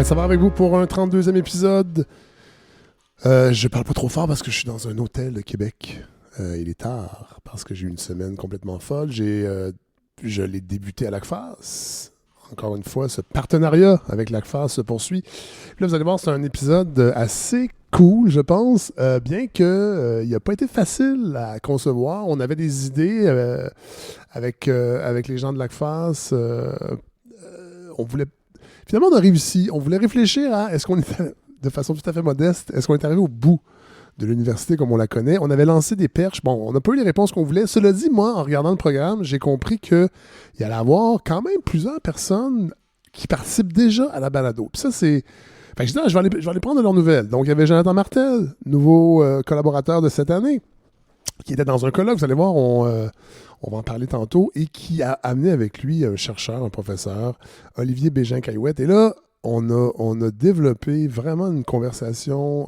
Ça va avec vous pour un 32e épisode. Je parle pas trop fort parce que je suis dans un hôtel de Québec. Il est tard parce que j'ai eu une semaine complètement folle. Je l'ai débuté à Lac-Face. Encore une fois, ce partenariat avec Lac-Face se poursuit. Puis là, vous allez voir, c'est un épisode assez cool, je pense, bien qu'il n'a pas été facile à concevoir. On avait des idées avec les gens de Lac-Face. On voulait... Finalement, on a réussi. On voulait réfléchir à est-ce qu'on était, de façon tout à fait modeste, est-ce qu'on est arrivé au bout de l'université comme on la connaît. On avait lancé des perches. Bon, on n'a pas eu les réponses qu'on voulait. Cela dit, moi, en regardant le programme, j'ai compris qu'il y allait y avoir quand même plusieurs personnes qui participent déjà à la balado. Puis ça, c'est... Fait que je dis, je vais aller prendre de leurs nouvelles. Donc, il y avait Jonathan Martel, nouveau collaborateur de cette année, qui était dans un colloque. Vous allez voir, on va en parler tantôt, et qui a amené avec lui un chercheur, un professeur, Olivier Bégin-Caillouette. Et là, on a développé vraiment une conversation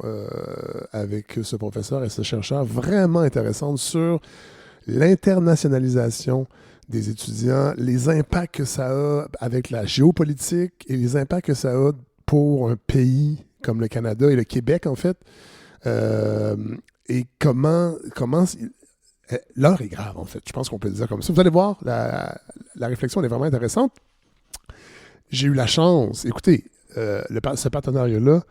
avec ce professeur et ce chercheur vraiment intéressante sur l'internationalisation des étudiants, les impacts que ça a avec la géopolitique et les impacts que ça a pour un pays comme le Canada et le Québec, en fait. Et comment l'heure est grave, en fait. Je pense qu'on peut le dire comme ça. Vous allez voir, la réflexion elle est vraiment intéressante. J'ai eu la chance, écoutez, ce partenariat-là,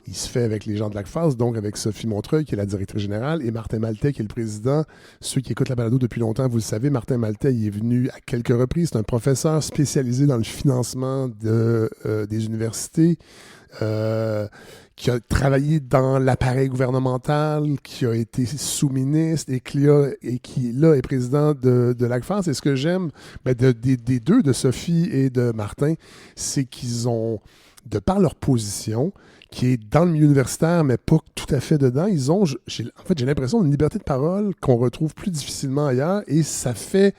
il se fait avec les gens de Lac-Face, donc avec Sophie Montreuil, qui est la directrice générale, et Martin Maltais, qui est le président. Ceux qui écoutent la balado depuis longtemps, vous le savez, Martin Maltais, il est venu à quelques reprises. C'est un professeur spécialisé dans le financement des universités, qui a travaillé dans l'appareil gouvernemental, qui a été sous-ministre et qui là est président de Lac-Face. Et ce que j'aime des deux, de Sophie et de Martin, c'est qu'ils ont, de par leur position, qui est dans le milieu universitaire, mais pas tout à fait dedans, j'ai l'impression d'une liberté de parole qu'on retrouve plus difficilement ailleurs, et ça fait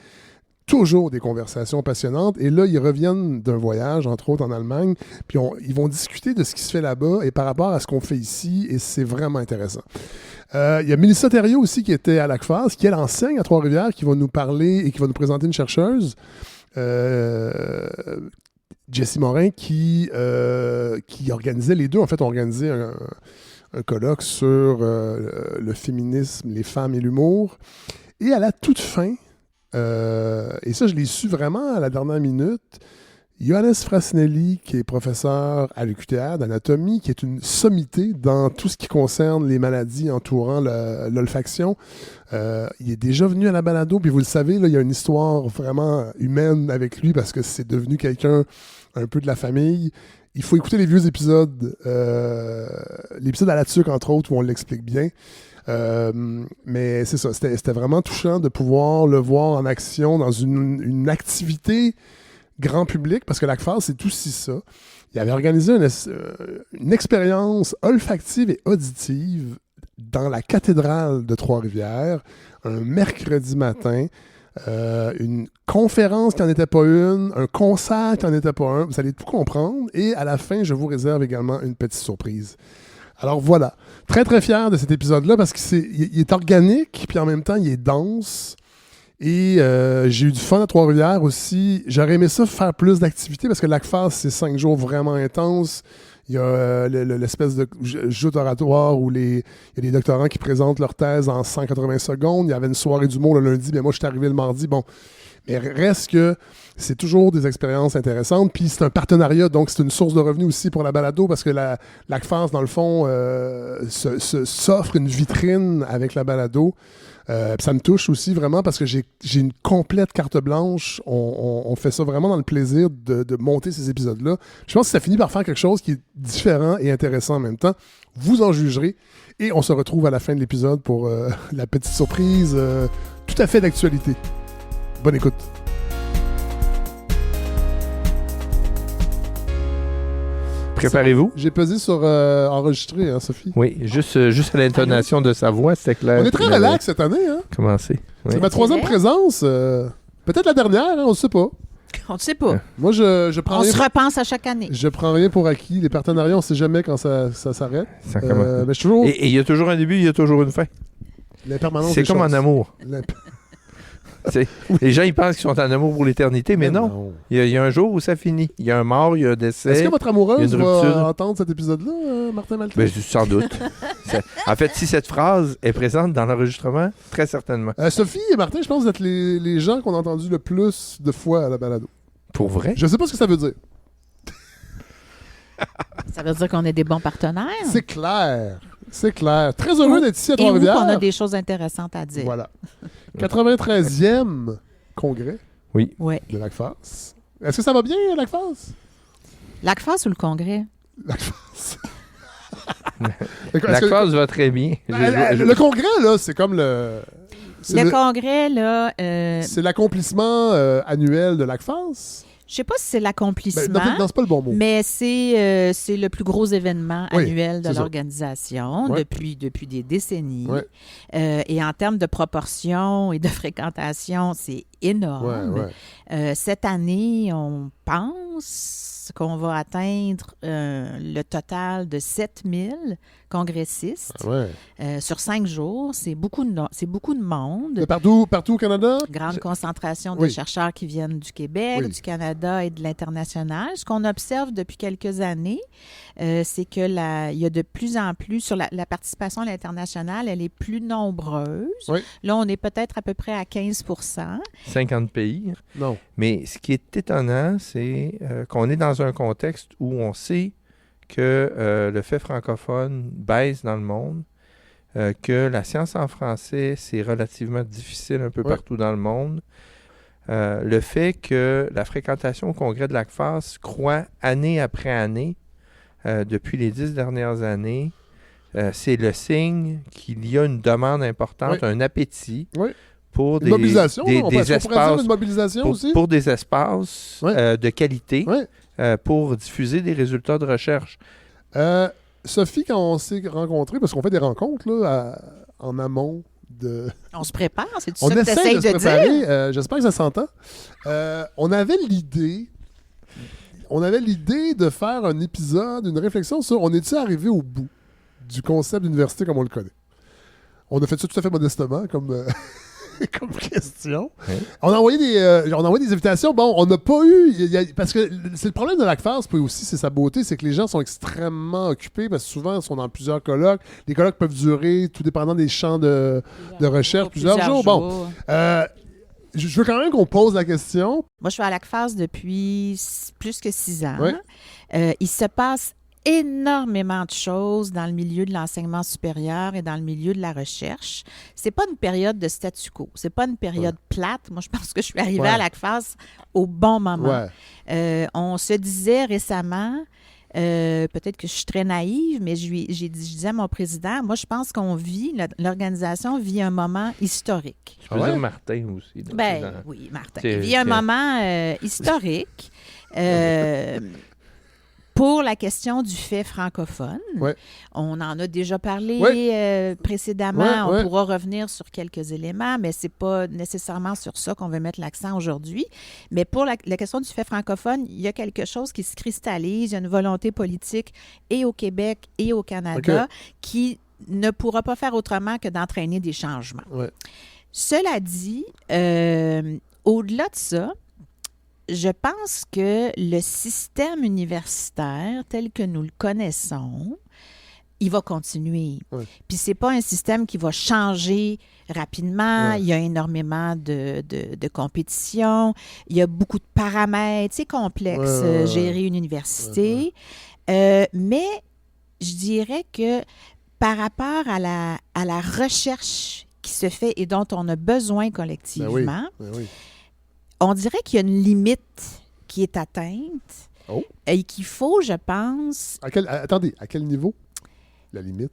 toujours des conversations passionnantes. Et là, ils reviennent d'un voyage, entre autres en Allemagne, puis ils vont discuter de ce qui se fait là-bas et par rapport à ce qu'on fait ici, et c'est vraiment intéressant. Il y a Mélissa Thériault aussi qui était à Lac-Face, qui elle enseigne à Trois-Rivières, qui va nous parler et qui va nous présenter une chercheuse, Jessie Morin, qui organisait les deux. En fait, on organisait un colloque sur le féminisme, les femmes et l'humour. Et à la toute fin, et ça, je l'ai su vraiment à la dernière minute, Johannes Frasnelli, qui est professeur à l'UQTR d'anatomie, qui est une sommité dans tout ce qui concerne les maladies entourant l'olfaction. Il est déjà venu à la balado, puis vous le savez, là, il y a une histoire vraiment humaine avec lui parce que c'est devenu quelqu'un un peu de la famille. Il faut écouter les vieux épisodes, l'épisode à la tuque, entre autres, où on l'explique bien. Mais c'est ça, c'était vraiment touchant de pouvoir le voir en action dans une activité grand public, parce que Lac-Face, c'est aussi ça. Il avait organisé une expérience olfactive et auditive dans la cathédrale de Trois-Rivières, un mercredi matin, une conférence qui n'en était pas une, un concert qui n'en était pas un. Vous allez tout comprendre. Et à la fin, je vous réserve également une petite surprise. Alors voilà, très très fier de cet épisode-là parce qu'il est organique, puis en même temps, il est dense. Et j'ai eu du fun à Trois-Rivières aussi. J'aurais aimé ça faire plus d'activités parce que Lac-Face, c'est 5 jours vraiment intenses. Il y a l'espèce de joute oratoire où il y a des doctorants qui présentent leur thèse en 180 secondes. Il y avait une soirée d'humour le lundi, mais moi, je suis arrivé le mardi. Bon, mais reste que c'est toujours des expériences intéressantes. Puis c'est un partenariat, donc c'est une source de revenus aussi pour la balado parce que Lac-Face, dans le fond, s'offre une vitrine avec la balado. Ça me touche aussi vraiment parce que j'ai une complète carte blanche. On fait ça vraiment dans le plaisir de monter ces épisodes-là. Je pense que ça finit par faire quelque chose qui est différent et intéressant en même temps. Vous en jugerez. Et on se retrouve à la fin de l'épisode pour la petite surprise tout à fait d'actualité. Bonne écoute. Préparez-vous. J'ai pesé sur enregistrer, hein, Sophie? Oui, juste à l'intonation de sa voix, c'était clair. On est très relax cette année, hein? Commencé. Oui. C'est ma 3e présence. Peut-être la dernière, hein, on ne sait pas. On ne sait pas. Moi, je prends On rien. se repense à chaque année. Je prends rien pour acquis. Les partenariats, on ne sait jamais quand ça s'arrête. Ça commence. Mais Et il y a toujours un début, il y a toujours une fin. L'impermanence C'est des comme choses. en amour. Les gens, ils pensent qu'ils sont en amour pour l'éternité, mais non. Il y a un jour où ça finit. Il y a un mort, il y a un décès. Est-ce que votre amoureuse il y a une rupture. va entendre cet épisode-là, Martin Maltais? Ben, sans doute. En fait, si cette phrase est présente dans l'enregistrement, très certainement. Sophie et Martin, je pense que vous êtes les gens qu'on a entendus le plus de fois à la balado. Pour vrai? Je sais pas ce que ça veut dire. Ça veut dire qu'on est des bons partenaires. C'est clair. C'est clair. Très heureux d'être ici à Et où Trois-Rivières. qu'on a des choses intéressantes à dire. Voilà. 93e congrès Oui. de l'ACFAS. Est-ce que ça va bien, l'ACFAS? L'ACFAS ou le congrès? L'ACFAS. L'ACFAS va très bien. Le congrès, là, c'est comme le... congrès, là... C'est l'accomplissement annuel de l'ACFAS? Je sais pas si c'est l'accomplissement, non, c'est pas le bon mot. mais c'est le plus gros événement annuel de ça. l'organisation depuis des décennies. Ouais. Et en termes de proportion et de fréquentation, c'est énorme. Cette année, on pense qu'on va atteindre le total de 7000 congressistes sur 5 jours. C'est beaucoup de monde. Partout au Canada? Grande concentration de chercheurs qui viennent du Québec, du Canada et de l'international. Ce qu'on observe depuis quelques années, c'est que il y a de plus en plus, sur la participation à l'international, elle est plus nombreuse. Oui. Là, on est peut-être à peu près à 15 50 pays. Non. Mais ce qui est étonnant, c'est qu'on est dans un contexte où on sait que le fait francophone baisse dans le monde, que la science en français, c'est relativement difficile un peu partout dans le monde. Le fait que la fréquentation au congrès de l'ACFAS croît année après année depuis les 10 dernières années, c'est le signe qu'il y a une demande importante, un appétit pour des mobilisation, des espaces, une mobilisation aussi? Pour des espaces de qualité, pour diffuser des résultats de recherche. Sophie, quand on s'est rencontrés, parce qu'on fait des rencontres là, en amont de... On se prépare, c'est tout on ça que tu essaie essayes de se de préparer, dire? j'espère que ça s'entend. On avait l'idée de faire un épisode, une réflexion sur on est-tu arrivé au bout du concept d'université comme on le connaît. On a fait ça tout à fait modestement comme question. Oui. On a envoyé des invitations. Bon, on n'a pas eu... parce que c'est le problème de l'ACFAS, puis aussi, c'est sa beauté, c'est que les gens sont extrêmement occupés, parce que souvent, ils sont dans plusieurs colloques. Les colloques peuvent durer, tout dépendant des champs de recherche, plusieurs jours. Bon, je veux quand même qu'on pose la question. Moi, je suis à l'ACFAS depuis plus que 6 ans. Oui. Il se passe énormément de choses dans le milieu de l'enseignement supérieur et dans le milieu de la recherche. C'est pas une période de statu quo. C'est pas une période plate. Moi, je pense que je suis arrivée à l'ACFAS au bon moment. On se disait récemment, peut-être que je suis très naïve, mais je disais à mon président, moi, je pense qu'on l'organisation vit un moment historique. Je peux dire Martin aussi. Oui, Martin. Il vit un moment historique. Pour la question du fait francophone, on en a déjà parlé précédemment. On pourra revenir sur quelques éléments, mais ce n'est pas nécessairement sur ça qu'on veut mettre l'accent aujourd'hui. Mais pour la question du fait francophone, il y a quelque chose qui se cristallise. Il y a une volonté politique et au Québec et au Canada qui ne pourra pas faire autrement que d'entraîner des changements. Cela dit, au-delà de ça, je pense que le système universitaire tel que nous le connaissons, il va continuer. Puis c'est pas un système qui va changer rapidement. Il y a énormément de compétition. Il y a beaucoup de paramètres. C'est complexe, gérer une université. Mais je dirais que par rapport à la recherche qui se fait et dont on a besoin collectivement, on dirait qu'il y a une limite qui est atteinte et qu'il faut, je pense... Attendez, à quel niveau, la limite?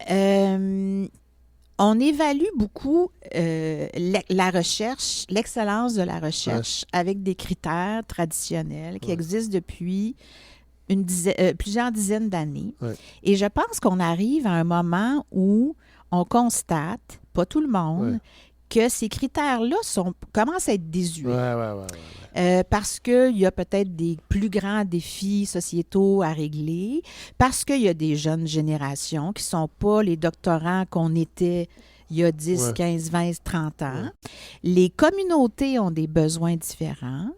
On évalue beaucoup la recherche, l'excellence de la recherche avec des critères traditionnels qui existent depuis plusieurs dizaines d'années. Et je pense qu'on arrive à un moment où on constate, pas tout le monde, que ces critères-là commencent à être désuets. Parce qu'il y a peut-être des plus grands défis sociétaux à régler, parce qu'il y a des jeunes générations qui ne sont pas les doctorants qu'on était il y a 10, 15, 20, 30 ans. Ouais. Les communautés ont des besoins différents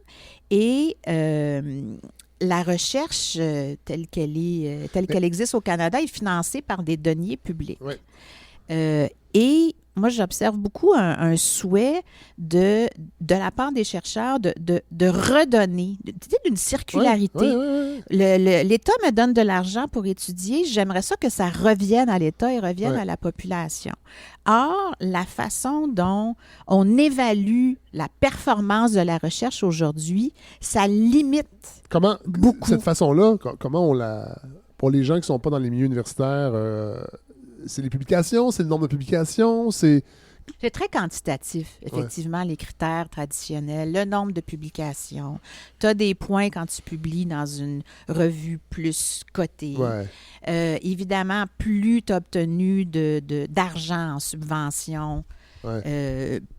et la recherche telle qu'elle existe au Canada est financée par des deniers publics. Ouais. Et moi, j'observe beaucoup un souhait de la part des chercheurs de redonner, d'une circularité. L'État me donne de l'argent pour étudier. J'aimerais ça que ça revienne à l'État et revienne à la population. Or, la façon dont on évalue la performance de la recherche aujourd'hui, ça limite beaucoup. Cette façon-là, comment on la... Pour les gens qui ne sont pas dans les milieux universitaires... c'est les publications, c'est le nombre de publications, c'est très quantitatif, effectivement, les critères traditionnels, le nombre de publications. Tu as des points quand tu publies dans une revue plus cotée. Évidemment, plus tu as obtenu d'argent en subvention,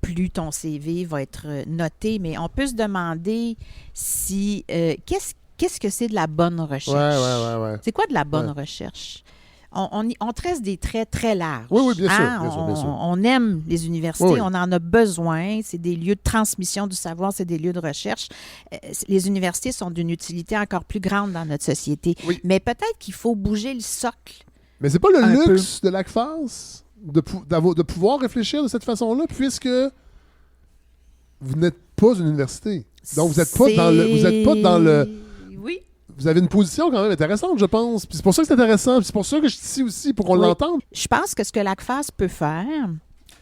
plus ton CV va être noté. Mais on peut se demander si qu'est-ce que c'est de la bonne recherche? C'est quoi de la bonne recherche? On tresse des traits très larges. Oui, bien sûr. On aime les universités, on en a besoin. C'est des lieux de transmission du savoir, c'est des lieux de recherche. Les universités sont d'une utilité encore plus grande dans notre société. Oui. Mais peut-être qu'il faut bouger le socle. Mais c'est pas le luxe de l'ACFAS de pouvoir réfléchir de cette façon-là, puisque vous n'êtes pas une université. Donc, vous n'êtes pas dans le... Oui. Vous avez une position quand même intéressante, je pense. Puis c'est pour ça que c'est intéressant. Puis c'est pour ça que je suis ici aussi, pour qu'on l'entende. Je pense que ce que l'ACFAS peut faire,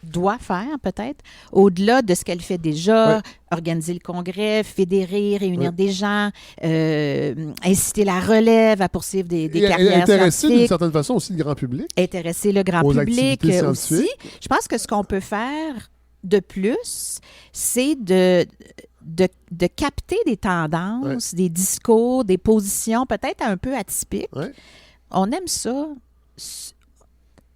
doit faire peut-être, au-delà de ce qu'elle fait déjà, organiser le congrès, fédérer, réunir des gens, inciter la relève à poursuivre des carrières intéresser d'une certaine façon aussi le grand public. Intéresser le grand public aussi. Je pense que ce qu'on peut faire de plus, c'est de capter des tendances, des discours, des positions peut-être un peu atypiques. On aime ça.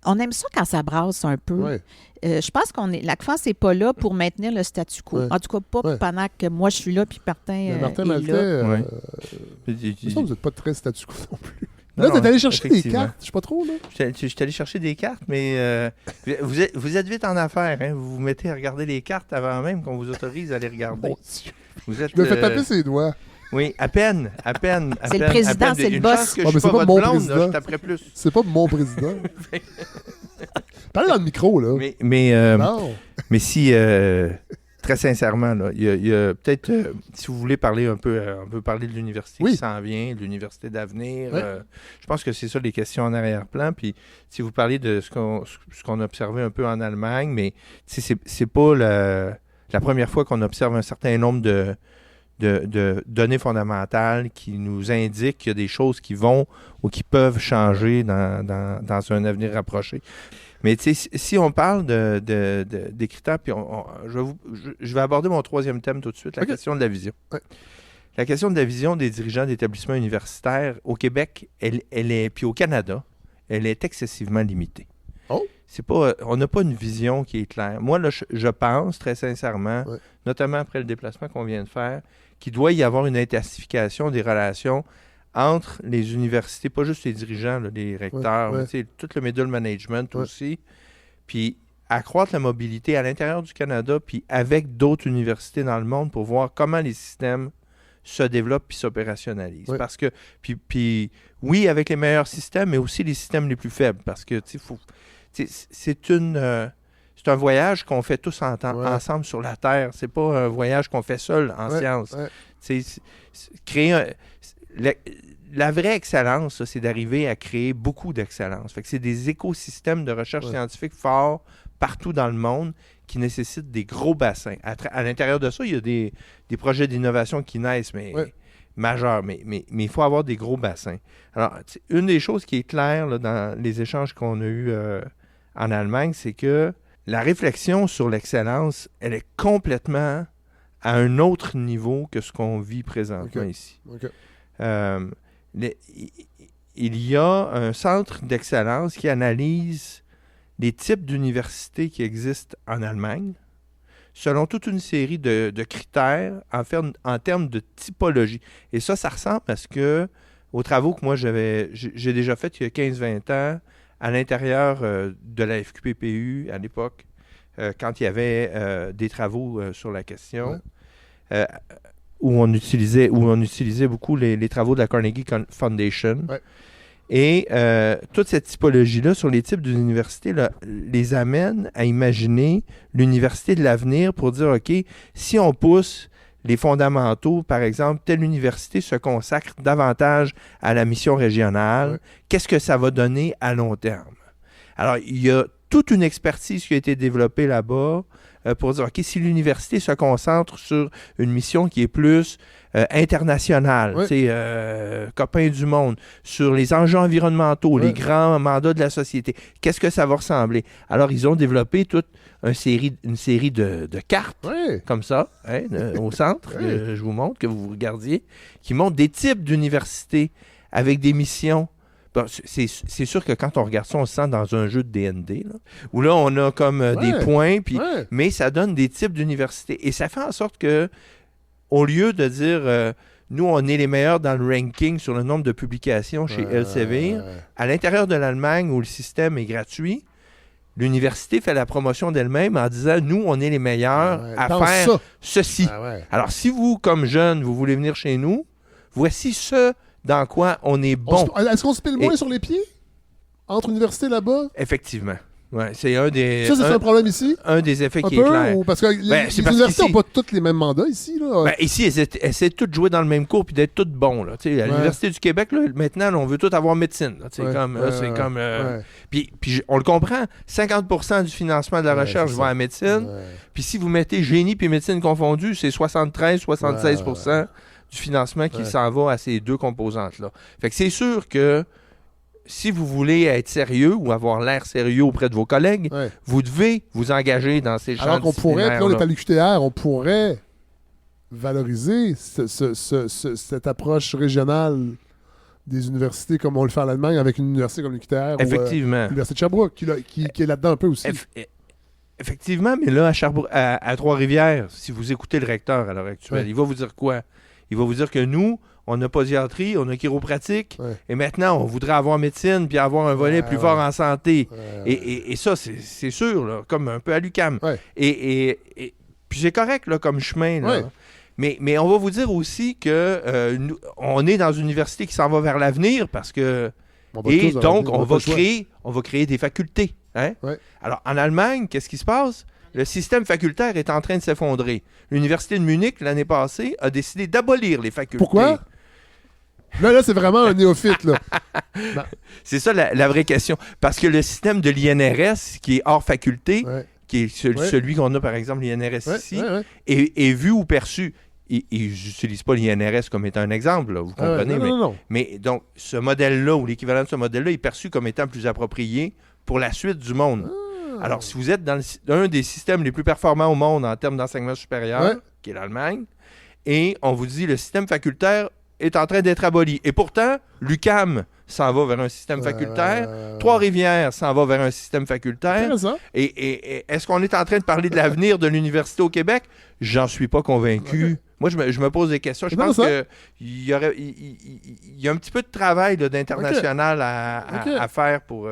On aime ça quand ça brasse un peu. Je pense l'ACFAS n'est pas là pour maintenir le statu quo. En tout cas, pas pendant que moi je suis là puis Martin Maltais, là. Vous n'êtes pas très statu quo non plus. Là, tu es allé chercher des cartes. Je ne sais pas trop, là. Je suis allé chercher des cartes, mais vous êtes vite en affaires. Hein? Vous vous mettez à regarder les cartes avant même qu'on vous autorise à les regarder. Mon Dieu. Je me fais taper ses doigts. Oui, à peine. C'est le président, c'est le boss. Mais c'est pas mon président. Je taperais plus. C'est pas mon président. Parlez dans le micro, là. Mais si... Très sincèrement, là, il y a peut-être, si vous voulez parler on peut parler de l'université qui s'en vient, de l'université d'avenir. Je pense que c'est ça les questions en arrière-plan. Puis si vous parlez de ce qu'on a observé un peu en Allemagne, mais c'est pas la première fois qu'on observe un certain nombre de données fondamentales qui nous indiquent qu'il y a des choses qui vont ou qui peuvent changer dans un avenir rapproché. Mais si on parle des critères, puis je vais aborder mon troisième thème tout de suite, la question de la vision. La question de la vision des dirigeants d'établissements universitaires au Québec, elle est, puis au Canada, elle est excessivement limitée. On n'a pas une vision qui est claire. Moi, là, je pense très sincèrement, notamment après le déplacement qu'on vient de faire, qu'il doit y avoir une intensification des relations entre les universités, pas juste les dirigeants, là, les recteurs, mais tout le middle management aussi, puis accroître la mobilité à l'intérieur du Canada, puis avec d'autres universités dans le monde pour voir comment les systèmes se développent puis s'opérationnalisent. Parce que, puis oui, avec les meilleurs systèmes, mais aussi les systèmes les plus faibles, parce que, c'est un voyage qu'on fait tous ensemble sur la Terre. C'est pas un voyage qu'on fait seul en sciences. La vraie excellence, c'est d'arriver à créer beaucoup d'excellence. Fait que c'est des écosystèmes de recherche scientifique forts partout dans le monde qui nécessitent des gros bassins. À l'intérieur de ça, il y a des projets d'innovation qui naissent, mais majeurs. Mais il faut avoir des gros bassins. Alors, une des choses qui est claire là, dans les échanges qu'on a eus en Allemagne, c'est que la réflexion sur l'excellence, elle est complètement à un autre niveau que ce qu'on vit présentement ici. Il y a un centre d'excellence qui analyse les types d'universités qui existent en Allemagne selon toute une série de critères en termes de typologie. Et ça ressemble à ce que, aux travaux que moi j'ai déjà fait il y a 15-20 ans à l'intérieur de la FQPPU à l'époque, quand il y avait des travaux sur la question, où on utilisait beaucoup les travaux de la Carnegie Foundation. Ouais. Et toute cette typologie-là sur les types d'universités les amène à imaginer l'université de l'avenir pour dire, OK, si on pousse les fondamentaux, par exemple, telle université se consacre davantage à la mission régionale, qu'est-ce que ça va donner à long terme? Alors, il y a toute une expertise qui a été développée là-bas pour dire, OK, si l'université se concentre sur une mission qui est plus internationale, copain du monde, sur les enjeux environnementaux, les grands mandats de la société, qu'est-ce que ça va ressembler? Alors, ils ont développé toute une série de cartes, comme ça, au centre, je vous montre, que vous regardiez, qui montrent des types d'universités avec des missions. Bon, c'est sûr que quand on regarde ça, on se sent dans un jeu de D&D, là, où là, on a comme des points, mais ça donne des types d'universités. Et ça fait en sorte que, au lieu de dire, nous, on est les meilleurs dans le ranking sur le nombre de publications chez Elsevier, à l'intérieur de l'Allemagne, où le système est gratuit, l'université fait la promotion d'elle-même en disant, nous, on est les meilleurs à faire ceci. Alors, si vous, comme jeune, vous voulez venir chez nous, voici ce dans quoi on est bon. Est-ce qu'on se pile moins sur les pieds entre universités là-bas? Effectivement. Ouais, c'est un des. Ça, c'est un problème ici? Un des effets qui est clair. Parce que les universités n'ont pas tous les mêmes mandats ici. Là. Ici, elles essaient de toutes jouer dans le même cours et d'être toutes bons. Là. À l'Université du Québec, là, maintenant, là, on veut tous avoir médecine. Puis on le comprend, 50% du financement de la recherche va à la médecine. Puis si vous mettez génie et médecine confondus, c'est 73-76% du financement qui s'en va à ces deux composantes-là. Fait que c'est sûr que si vous voulez être sérieux ou avoir l'air sérieux auprès de vos collègues, vous devez vous engager dans ces champs. Alors qu'on pourrait, on n'est pas l'UQTR, on pourrait valoriser cette approche régionale des universités comme on le fait en Allemagne avec une université comme l'UQTR Effectivement. ou l'Université de Sherbrooke qui est là-dedans un peu aussi. Effectivement, mais là, à Trois-Rivières, si vous écoutez le recteur à l'heure actuelle, il va vous dire quoi? Il va vous dire que nous, on a podiatrie, on a chiropratique, et maintenant, on voudrait avoir médecine puis avoir un volet plus fort en santé. Et ça, c'est sûr, là, comme un peu à l'UQAM. Et puis c'est correct là, comme chemin. Là. Mais on va vous dire aussi que on est dans une université qui s'en va vers l'avenir parce que... Et donc, on va créer des facultés. Hein? Alors, en Allemagne, qu'est-ce qui se passe? Le système facultaire est en train de s'effondrer. L'Université de Munich, l'année passée, a décidé d'abolir les facultés. Pourquoi? Là, c'est vraiment un néophyte. Là. C'est ça la vraie question. Parce que le système de l'INRS, qui est hors faculté, qui est celui qu'on a, par exemple, l'INRS ici, est vu ou perçu. Ils n'utilisent pas l'INRS comme étant un exemple, là, vous comprenez? Non. Mais donc, ce modèle-là, ou l'équivalent de ce modèle-là, est perçu comme étant plus approprié pour la suite du monde. Alors, si vous êtes dans un des systèmes les plus performants au monde en termes d'enseignement supérieur, qui est l'Allemagne, et on vous dit le système facultaire est en train d'être aboli. Et pourtant, l'UQAM s'en va vers un système facultaire, Trois-Rivières s'en va vers un système facultaire. Et est-ce qu'on est en train de parler de l'avenir de l'université au Québec? J'en suis pas convaincu. Moi, je me pose des questions. Je pense qu'il y a un petit peu de travail là, d'international à faire pour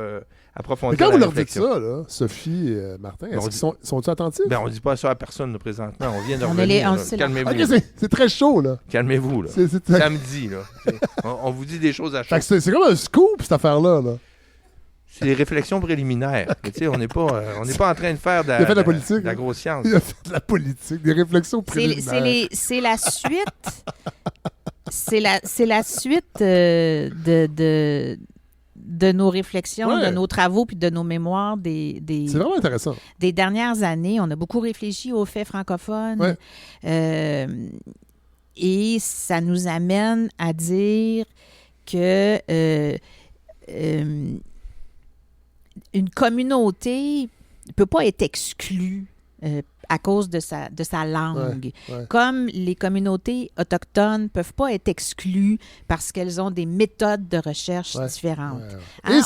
approfondir la réflexion. Mais quand vous leur dites ça, là, Sophie et Martin, est-ce qu'ils sont-ils attentifs? On ne dit pas ça à personne là, présentement. On vient de revenir. Calmez-vous. C'est très chaud. Là. Calmez-vous. Là. Samedi. Là. On vous dit des choses à chaud. C'est comme un scoop, cette affaire-là. Là. C'est des réflexions préliminaires. On n'est pas en train de faire de la grosse science. Il a fait de la politique, des réflexions préliminaires. C'est la suite. c'est la suite de nos réflexions, de nos travaux puis de nos mémoires c'est vraiment intéressant. Des dernières années. On a beaucoup réfléchi aux faits francophones. Et ça nous amène à dire que une communauté ne peut pas être exclue à cause de sa langue. Comme les communautés autochtones ne peuvent pas être exclues parce qu'elles ont des méthodes de recherche différentes. Et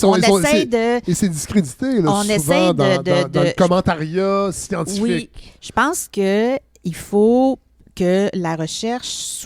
c'est discrédité là, souvent dans le commentariat scientifique. Oui, je pense qu'il faut que la recherche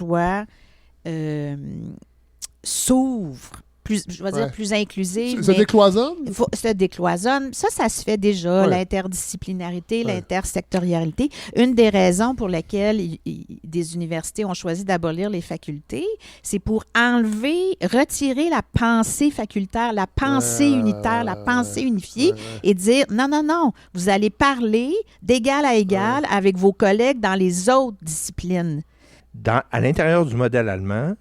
s'ouvre plus inclusive. Se décloisonne? Se décloisonne. Ça se fait déjà, l'interdisciplinarité, l'intersectorialité. Une des raisons pour lesquelles des universités ont choisi d'abolir les facultés, c'est pour retirer la pensée facultaire, la pensée unitaire, la pensée unifiée et dire non, vous allez parler d'égal à égal avec vos collègues dans les autres disciplines. À l'intérieur du modèle allemand,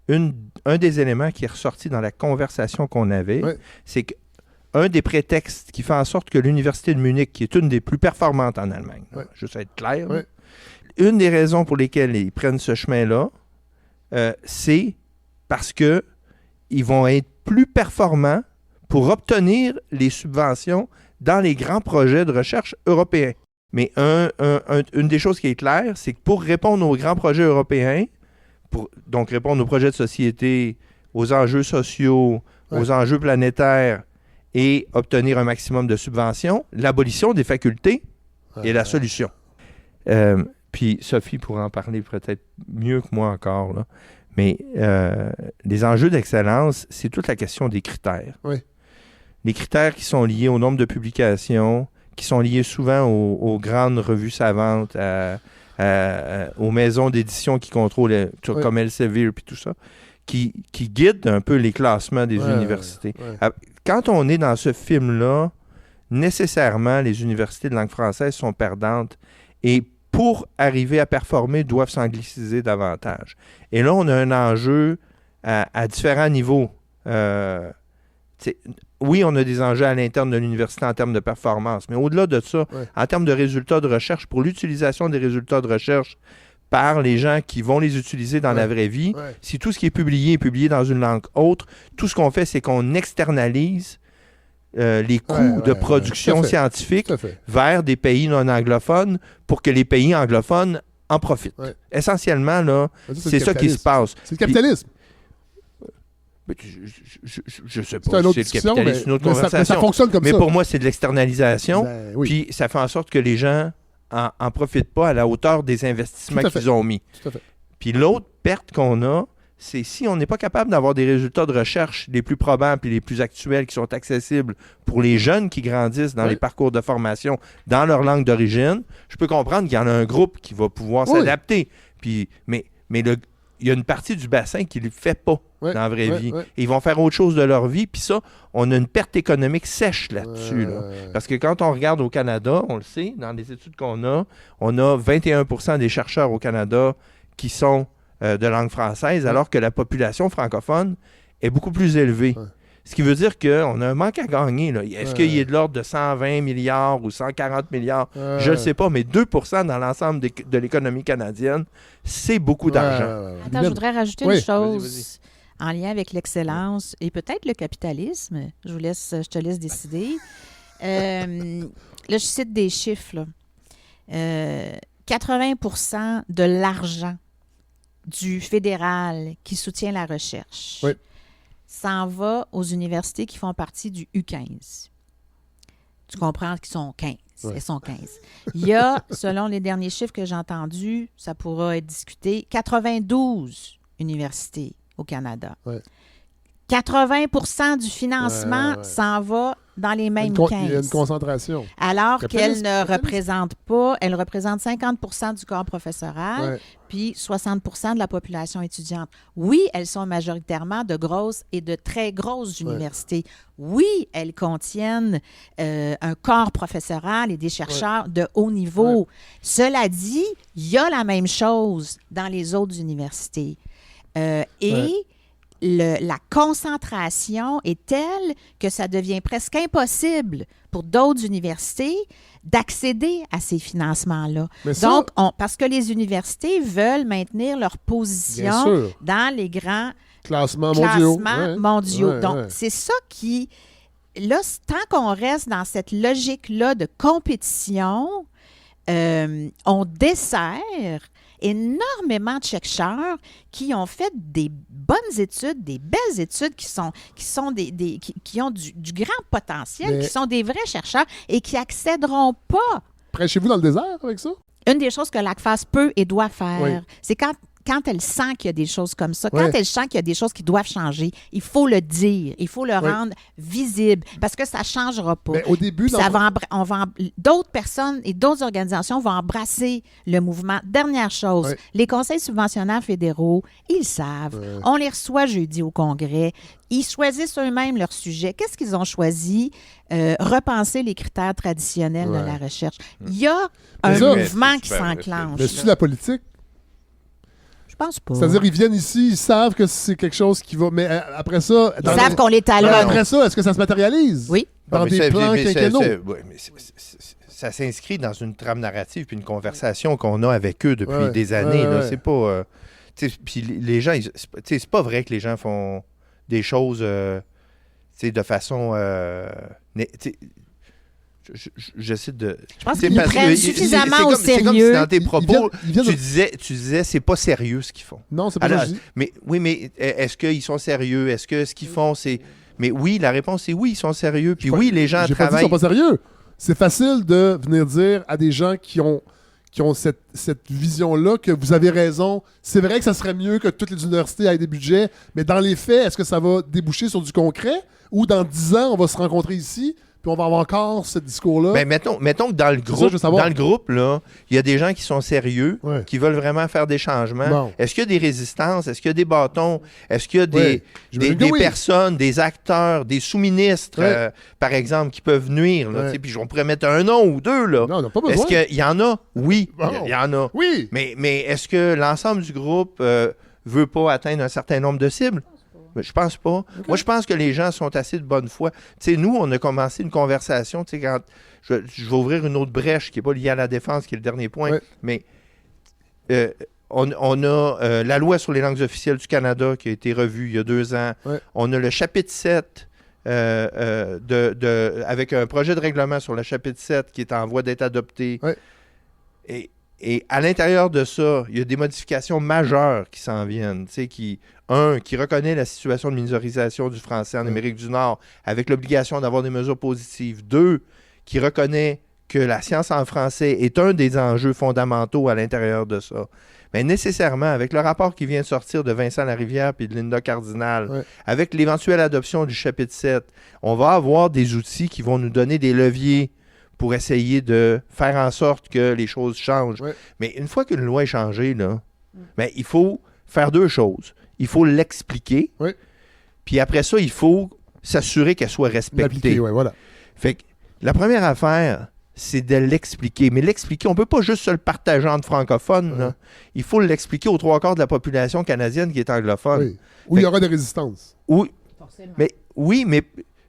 un des éléments qui est ressorti dans la conversation qu'on avait, c'est qu'un des prétextes qui fait en sorte que l'Université de Munich, qui est une des plus performantes en Allemagne, juste à être clair, une des raisons pour lesquelles ils prennent ce chemin-là, c'est parce qu'ils vont être plus performants pour obtenir les subventions dans les grands projets de recherche européens. Mais une des choses qui est claire, c'est que pour répondre aux grands projets européens, donc répondre aux projets de société, aux enjeux sociaux, aux enjeux planétaires et obtenir un maximum de subventions, l'abolition des facultés est la solution. Puis Sophie pourra en parler peut-être mieux que moi encore, là. Mais les enjeux d'excellence, c'est toute la question des critères. Les critères qui sont liés au nombre de publications, qui sont liés souvent aux grandes revues savantes, aux maisons d'édition qui contrôlent, comme Elsevier et tout ça, qui guident un peu les classements des universités. Quand on est dans ce film-là, nécessairement, les universités de langue française sont perdantes et pour arriver à performer, doivent s'angliciser davantage. Et là, on a un enjeu à différents niveaux. Oui, on a des enjeux à l'interne de l'université en termes de performance, mais au-delà de ça, en termes de résultats de recherche, pour l'utilisation des résultats de recherche par les gens qui vont les utiliser dans la vraie vie, si tout ce qui est publié dans une langue autre, tout ce qu'on fait, c'est qu'on externalise les coûts de production scientifique vers des pays non anglophones pour que les pays anglophones en profitent. Essentiellement, là, c'est ça qui se passe. C'est le capitalisme. Je sais pas si c'est le capitalisme, c'est une autre conversation. Mais ça fonctionne comme ça. Mais pour moi, c'est de l'externalisation. Puis ça fait en sorte que les gens en profitent pas à la hauteur des investissements qu'ils ont mis. Tout à fait. Puis l'autre perte qu'on a, c'est si on n'est pas capable d'avoir des résultats de recherche les plus probables et les plus actuels qui sont accessibles pour les jeunes qui grandissent dans les parcours de formation dans leur langue d'origine, je peux comprendre qu'il y en a un groupe qui va pouvoir s'adapter. Puis, mais il y a une partie du bassin qui ne le fait pas dans la vraie vie. Et ils vont faire autre chose de leur vie. Puis ça, on a une perte économique sèche là-dessus. Parce que quand on regarde au Canada, on le sait, dans les études qu'on a, on a 21% des chercheurs au Canada qui sont de langue française, alors que la population francophone est beaucoup plus élevée. Ce qui veut dire qu'on a un manque à gagner. Là. Est-ce qu'il est de l'ordre de 120 milliards ou 140 milliards? Je ne sais pas, mais 2% dans l'ensemble de l'économie canadienne, c'est beaucoup d'argent. Attends, je voudrais rajouter une chose en lien avec l'excellence et peut-être le capitalisme. Je te laisse décider. Là, je cite des chiffres. 80% de l'argent du fédéral qui soutient la recherche s'en va aux universités qui font partie du U15. Tu comprends qu'ils sont 15. Elles sont 15. Il y a, selon les derniers chiffres que j'ai entendus, ça pourra être discuté, 92 universités au Canada. 80% du financement s'en va dans les mêmes 15. Il y a une concentration. Alors qu'elle ne représente pas, elle représente 50% du corps professoral, puis 60% de la population étudiante. Oui, elles sont majoritairement de grosses et de très grosses universités. Oui, elles contiennent un corps professoral et des chercheurs de haut niveau. Cela dit, il y a la même chose dans les autres universités. La concentration est telle que ça devient presque impossible pour d'autres universités d'accéder à ces financements-là. Donc, parce que les universités veulent maintenir leur position dans les grands classements mondiaux. Donc, c'est ça qui... Là, tant qu'on reste dans cette logique-là de compétition, on dessert énormément de chercheurs qui ont fait des bonnes études, des belles études qui ont du grand potentiel, qui sont des vrais chercheurs et qui accéderont pas. Prêchez-vous dans le désert avec ça? Une des choses que l'ACFAS peut et doit faire, c'est quand quand elle sent qu'il y a des choses comme ça, quand elle sent qu'il y a des choses qui doivent changer, il faut le dire, il faut le rendre visible, parce que ça ne changera pas. Mais au début, d'autres personnes et d'autres organisations vont embrasser le mouvement. Dernière chose, les conseils subventionnaires fédéraux, ils savent. On les reçoit jeudi au Congrès. Ils choisissent eux-mêmes leur sujet. Qu'est-ce qu'ils ont choisi? Repenser les critères traditionnels de la recherche. Il y a un mouvement qui s'enclenche. Mais c'est la politique? Je pense pas. C'est-à-dire, ils viennent ici, ils savent que c'est quelque chose qui va... Mais après ça... Ils savent qu'on les talonne. Après ça, est-ce que ça se matérialise? Oui. Dans des plans quinquennaux? Ça s'inscrit dans une trame narrative puis une conversation qu'on a avec eux depuis des années. Là. C'est pas... puis les gens... c'est pas vrai que les gens font des choses de façon... J'essaie de... Je pense qu'ils prennent suffisamment au sérieux. C'est comme si dans tes propos, tu disais c'est pas sérieux ce qu'ils font. Non, c'est pas ça que je dis. Mais est-ce qu'ils sont sérieux? Est-ce que ce qu'ils font, c'est... Mais oui, la réponse c'est oui, ils sont sérieux. Puis oui, les gens travaillent... J'ai pas dit qu'ils sont pas sérieux. C'est facile de venir dire à des gens qui ont cette vision-là que vous avez raison. C'est vrai que ça serait mieux que toutes les universités aient des budgets, mais dans les faits, est-ce que ça va déboucher sur du concret? Ou dans 10 ans, on va se rencontrer ici... Puis on va avoir encore ce discours-là. Ben, mettons que dans le groupe, là, il y a des gens qui sont sérieux, qui veulent vraiment faire des changements. Bon. Est-ce qu'il y a des résistances? Est-ce qu'il y a des bâtons? Est-ce qu'il y a des personnes, des acteurs, des sous-ministres, par exemple, qui peuvent nuire? Là, puis on pourrait mettre un nom ou deux. Là. Non, on n'a pas besoin. Est-ce qu'il y en a? Oui, il y en a. Oui. Mais est-ce que l'ensemble du groupe veut pas atteindre un certain nombre de cibles? Je pense pas. Okay. Moi, je pense que les gens sont assez de bonne foi. Tu sais, nous, on a commencé une conversation, tu sais, quand je vais ouvrir une autre brèche qui n'est pas liée à la défense, qui est le dernier point, mais on a la loi sur les langues officielles du Canada qui a été revue il y a 2 ans. On a le chapitre 7 avec un projet de règlement sur le chapitre 7 qui est en voie d'être adopté. Et à l'intérieur de ça, il y a des modifications majeures qui s'en viennent, tu sais, qui reconnaît la situation de minorisation du français en Amérique du Nord avec l'obligation d'avoir des mesures positives. 2, qui reconnaît que la science en français est un des enjeux fondamentaux à l'intérieur de ça. Mais nécessairement, avec le rapport qui vient de sortir de Vincent Larivière et de Linda Cardinal, avec l'éventuelle adoption du chapitre 7, on va avoir des outils qui vont nous donner des leviers pour essayer de faire en sorte que les choses changent. Mais une fois qu'une loi est changée, là, il faut faire 2 choses. Il faut l'expliquer, puis après ça, il faut s'assurer qu'elle soit respectée. Fait que la première affaire, c'est de l'expliquer. Mais l'expliquer, on ne peut pas juste se le partager entre francophones. Là. Il faut l'expliquer aux 3/4 de la population canadienne qui est anglophone. Où il y aura des résistances. Mais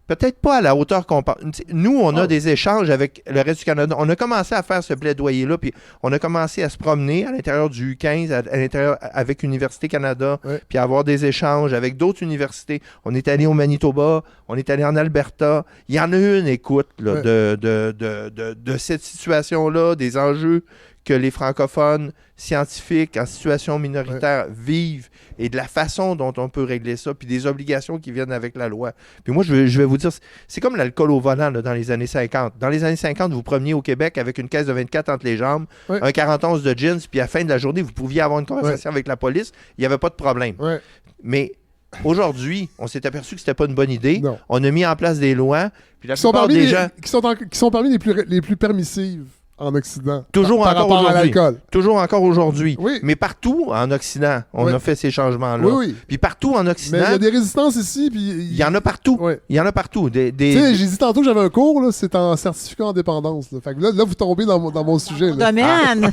peut-être pas à la hauteur qu'on pense. Nous, on a des échanges avec le reste du Canada. On a commencé à faire ce plaidoyer-là, puis on a commencé à se promener à l'intérieur du U15, à l'intérieur avec Université Canada, puis à avoir des échanges avec d'autres universités. On est allé au Manitoba, on est allé en Alberta. Il y en a eu une écoute là, de cette situation-là, des enjeux que les francophones scientifiques en situation minoritaire vivent et de la façon dont on peut régler ça, puis des obligations qui viennent avec la loi. Puis moi, je vais vous dire, c'est comme l'alcool au volant là, dans les années 50. Dans les années 50, vous preniez au Québec avec une caisse de 24 entre les jambes, un 41 de jeans, puis à la fin de la journée, vous pouviez avoir une conversation avec la police, il n'y avait pas de problème. Mais aujourd'hui, on s'est aperçu que c'était pas une bonne idée. Non. On a mis en place des lois, puis la plupart des gens... Qui sont parmi les plus permissives en Occident. Toujours par rapport à l'alcool. Toujours encore aujourd'hui. Oui. Mais partout en Occident, on a fait ces changements-là. Puis partout en Occident... Mais il y a des résistances ici, puis... Il y en a partout. Il y en a partout. Tu sais, j'ai dit tantôt que j'avais un cours, là, c'est en certificat en dépendance. Là. Fait que là, vous tombez dans mon sujet. Là. Domaine!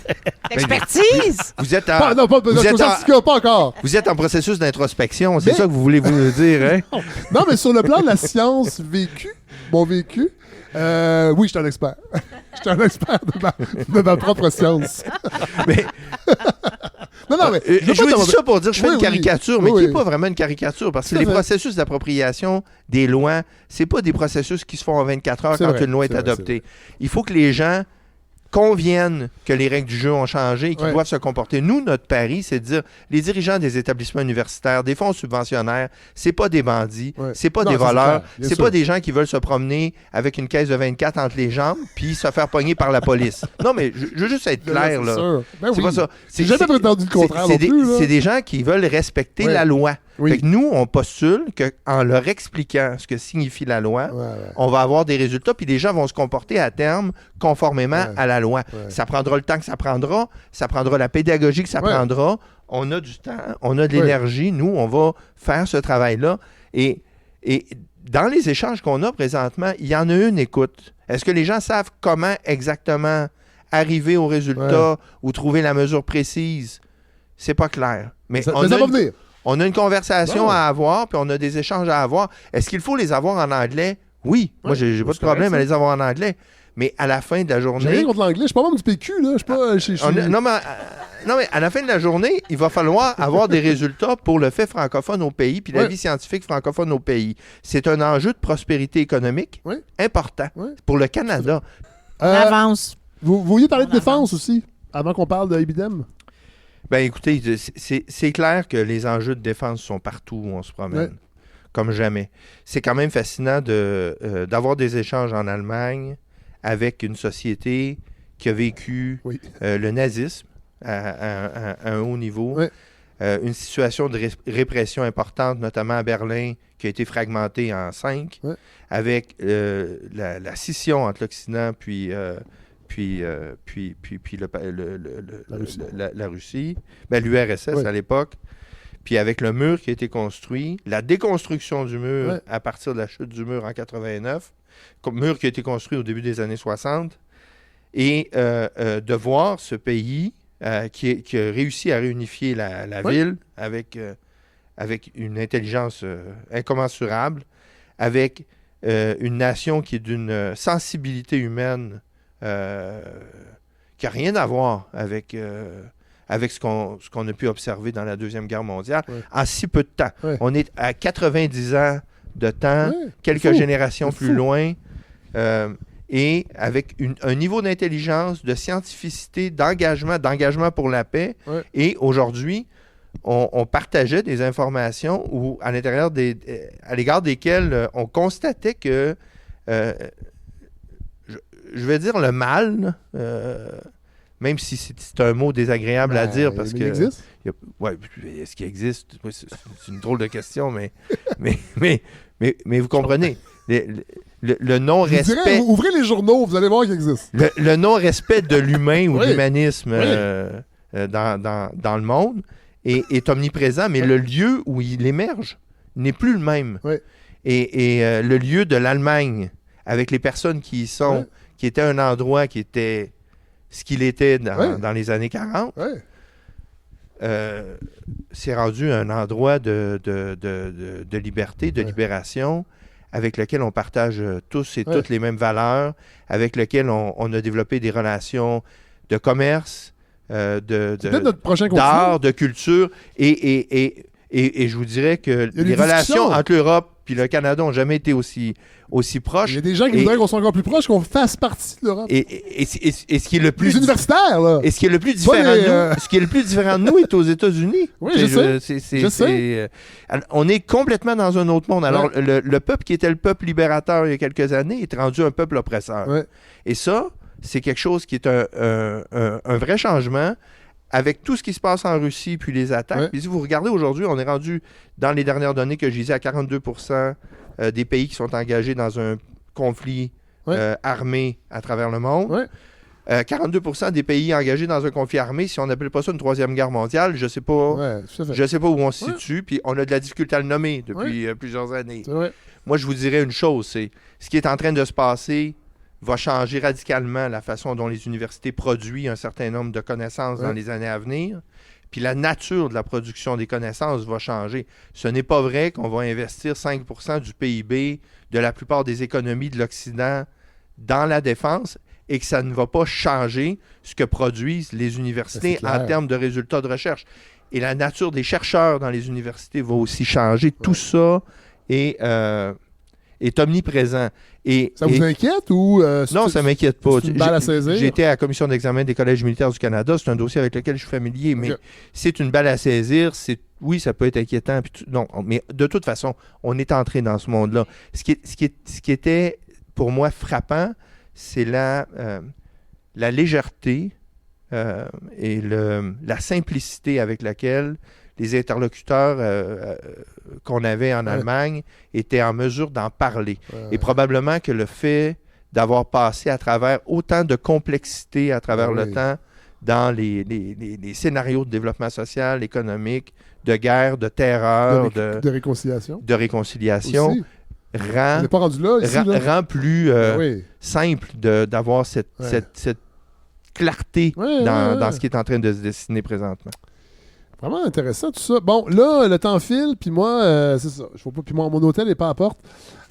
Expertise! Vous êtes en... certificat, pas encore. Vous êtes en processus d'introspection, c'est ça que vous voulez vous dire, hein? Non, mais sur le plan de la science vécue, mon vécu... oui, je suis un expert. Je suis un expert de ma propre science. Mais... mais je vous dis ça pour dire que je fais une caricature, mais qui n'est pas vraiment une caricature, parce que les processus d'appropriation des lois, c'est pas des processus qui se font en 24 heures quand une loi est adoptée. Il faut que les gens conviennent que les règles du jeu ont changé et qu'ils doivent se comporter. Nous, notre pari, c'est de dire les dirigeants des établissements universitaires, des fonds subventionnaires, c'est pas des bandits, c'est pas des voleurs, c'est pas des gens qui veulent se promener avec une caisse de 24 entre les jambes puis se faire pogner par la police. Non, mais je veux juste être clair, là. C'est pas ça. C'est jamais entendu le contraire non plus. C'est des gens qui veulent respecter la loi. Fait que nous, on postule qu'en leur expliquant ce que signifie la loi, on va avoir des résultats, puis les gens vont se comporter à terme conformément à la loi. Ça prendra le temps que ça prendra la pédagogie que ça prendra. On a du temps, on a de l'énergie. Nous, on va faire ce travail-là. Et dans les échanges qu'on a présentement, il y en a une écoute. Est-ce que les gens savent comment exactement arriver au résultat ou trouver la mesure précise? C'est pas clair. Mais ça va venir. On a une conversation à avoir, puis on a des échanges à avoir. Est-ce qu'il faut les avoir en anglais? Oui. Moi, j'ai pas de problème à les avoir en anglais. Mais à la fin de la journée... J'ai rien contre l'anglais. Je suis pas membre du PQ, là. Non, mais à la fin de la journée, il va falloir avoir des résultats pour le fait francophone au pays, puis la vie scientifique francophone au pays. C'est un enjeu de prospérité économique important pour le Canada. On avance. Vous vouliez parler de défense aussi, avant qu'on parle de Ibidem? Ben écoutez, c'est clair que les enjeux de défense sont partout où on se promène, comme jamais. C'est quand même fascinant d'avoir des échanges en Allemagne avec une société qui a vécu le nazisme à un haut niveau, une situation de répression importante, notamment à Berlin, qui a été fragmentée en 5, avec la scission entre l'Occident puis la Russie, l'URSS à l'époque, puis avec le mur qui a été construit, la déconstruction du mur à partir de la chute du mur en 89, mur qui a été construit au début des années 60, et de voir ce pays qui a réussi à réunifier la ville avec une intelligence incommensurable, avec une nation qui est d'une sensibilité humaine qui n'a rien à voir avec ce qu'on a pu observer dans la Deuxième Guerre mondiale en si peu de temps. On est à 90 ans de temps, quelques générations plus loin, et avec un niveau d'intelligence, de scientificité, d'engagement pour la paix. Et aujourd'hui, on partageait des informations à l'égard desquelles on constatait que je vais dire le mal, même si c'est un mot désagréable à dire parce que... Il existe? Est-ce qu'il existe? C'est une drôle de question, mais vous comprenez. Le non-respect... Ouvrez les journaux, vous allez voir qu'il existe. Le non-respect de l'humain ou de l'humanisme dans le monde est omniprésent, mais le lieu où il émerge n'est plus le même. Et le lieu de l'Allemagne, avec les personnes qui y sont... qui était un endroit qui était ce qu'il était dans les années 40, c'est rendu un endroit de liberté, de libération, avec lequel on partage tous et toutes les mêmes valeurs, avec lequel on a développé des relations de commerce, d'art, de culture, et je vous dirais que les relations entre l'Europe et le Canada n'ont jamais été aussi proches. Il y a des gens qui voudraient qu'on soit encore plus proches, qu'on fasse partie de l'Europe. Et ce qui est le plus... Les universitaires, là! Et ce qui est le plus différent de nous, ce qui est le plus différent de nous est aux États-Unis. Oui, je sais. On est complètement dans un autre monde. Alors, le peuple qui était le peuple libérateur il y a quelques années est rendu un peuple oppresseur. Et ça, c'est quelque chose qui est un vrai changement. Avec tout ce qui se passe en Russie, puis les attaques. Puis si vous regardez aujourd'hui, on est rendu, dans les dernières données que je disais, à 42% des pays qui sont engagés dans un conflit armé à travers le monde. 42% des pays engagés dans un conflit armé, si on n'appelle pas ça une troisième guerre mondiale, je sais pas où on se situe, puis on a de la difficulté à le nommer depuis plusieurs années. Moi, je vous dirais une chose, c'est ce qui est en train de se passer va changer radicalement la façon dont les universités produisent un certain nombre de connaissances dans les années à venir. Puis la nature de la production des connaissances va changer. Ce n'est pas vrai qu'on va investir 5% du PIB de la plupart des économies de l'Occident dans la défense et que ça ne va pas changer ce que produisent les universités en termes de résultats de recherche. Et la nature des chercheurs dans les universités va aussi changer. Tout ça est est omniprésent. Ça vous inquiète ou... non, ça ne m'inquiète pas. C'est une balle à saisir? J'ai été à la commission d'examen des collèges militaires du Canada. C'est un dossier avec lequel je suis familier, mais c'est une balle à saisir. Oui, ça peut être inquiétant. Non, mais de toute façon, on est entré dans ce monde-là. Ce qui était, pour moi, frappant, c'est la légèreté et la simplicité avec laquelle les interlocuteurs qu'on avait en Allemagne étaient en mesure d'en parler. Et probablement que le fait d'avoir passé à travers autant de complexité à travers le temps dans les scénarios de développement social, économique, de guerre, de terreur, de réconciliation. De réconciliation aussi. Rend, on n'est pas rendu là, ici, rend plus simple d'avoir cette clarté dans ce qui est en train de se dessiner présentement. Vraiment intéressant tout ça. Bon, là, le temps file, puis moi, c'est ça. Puis moi, mon hôtel n'est pas à porte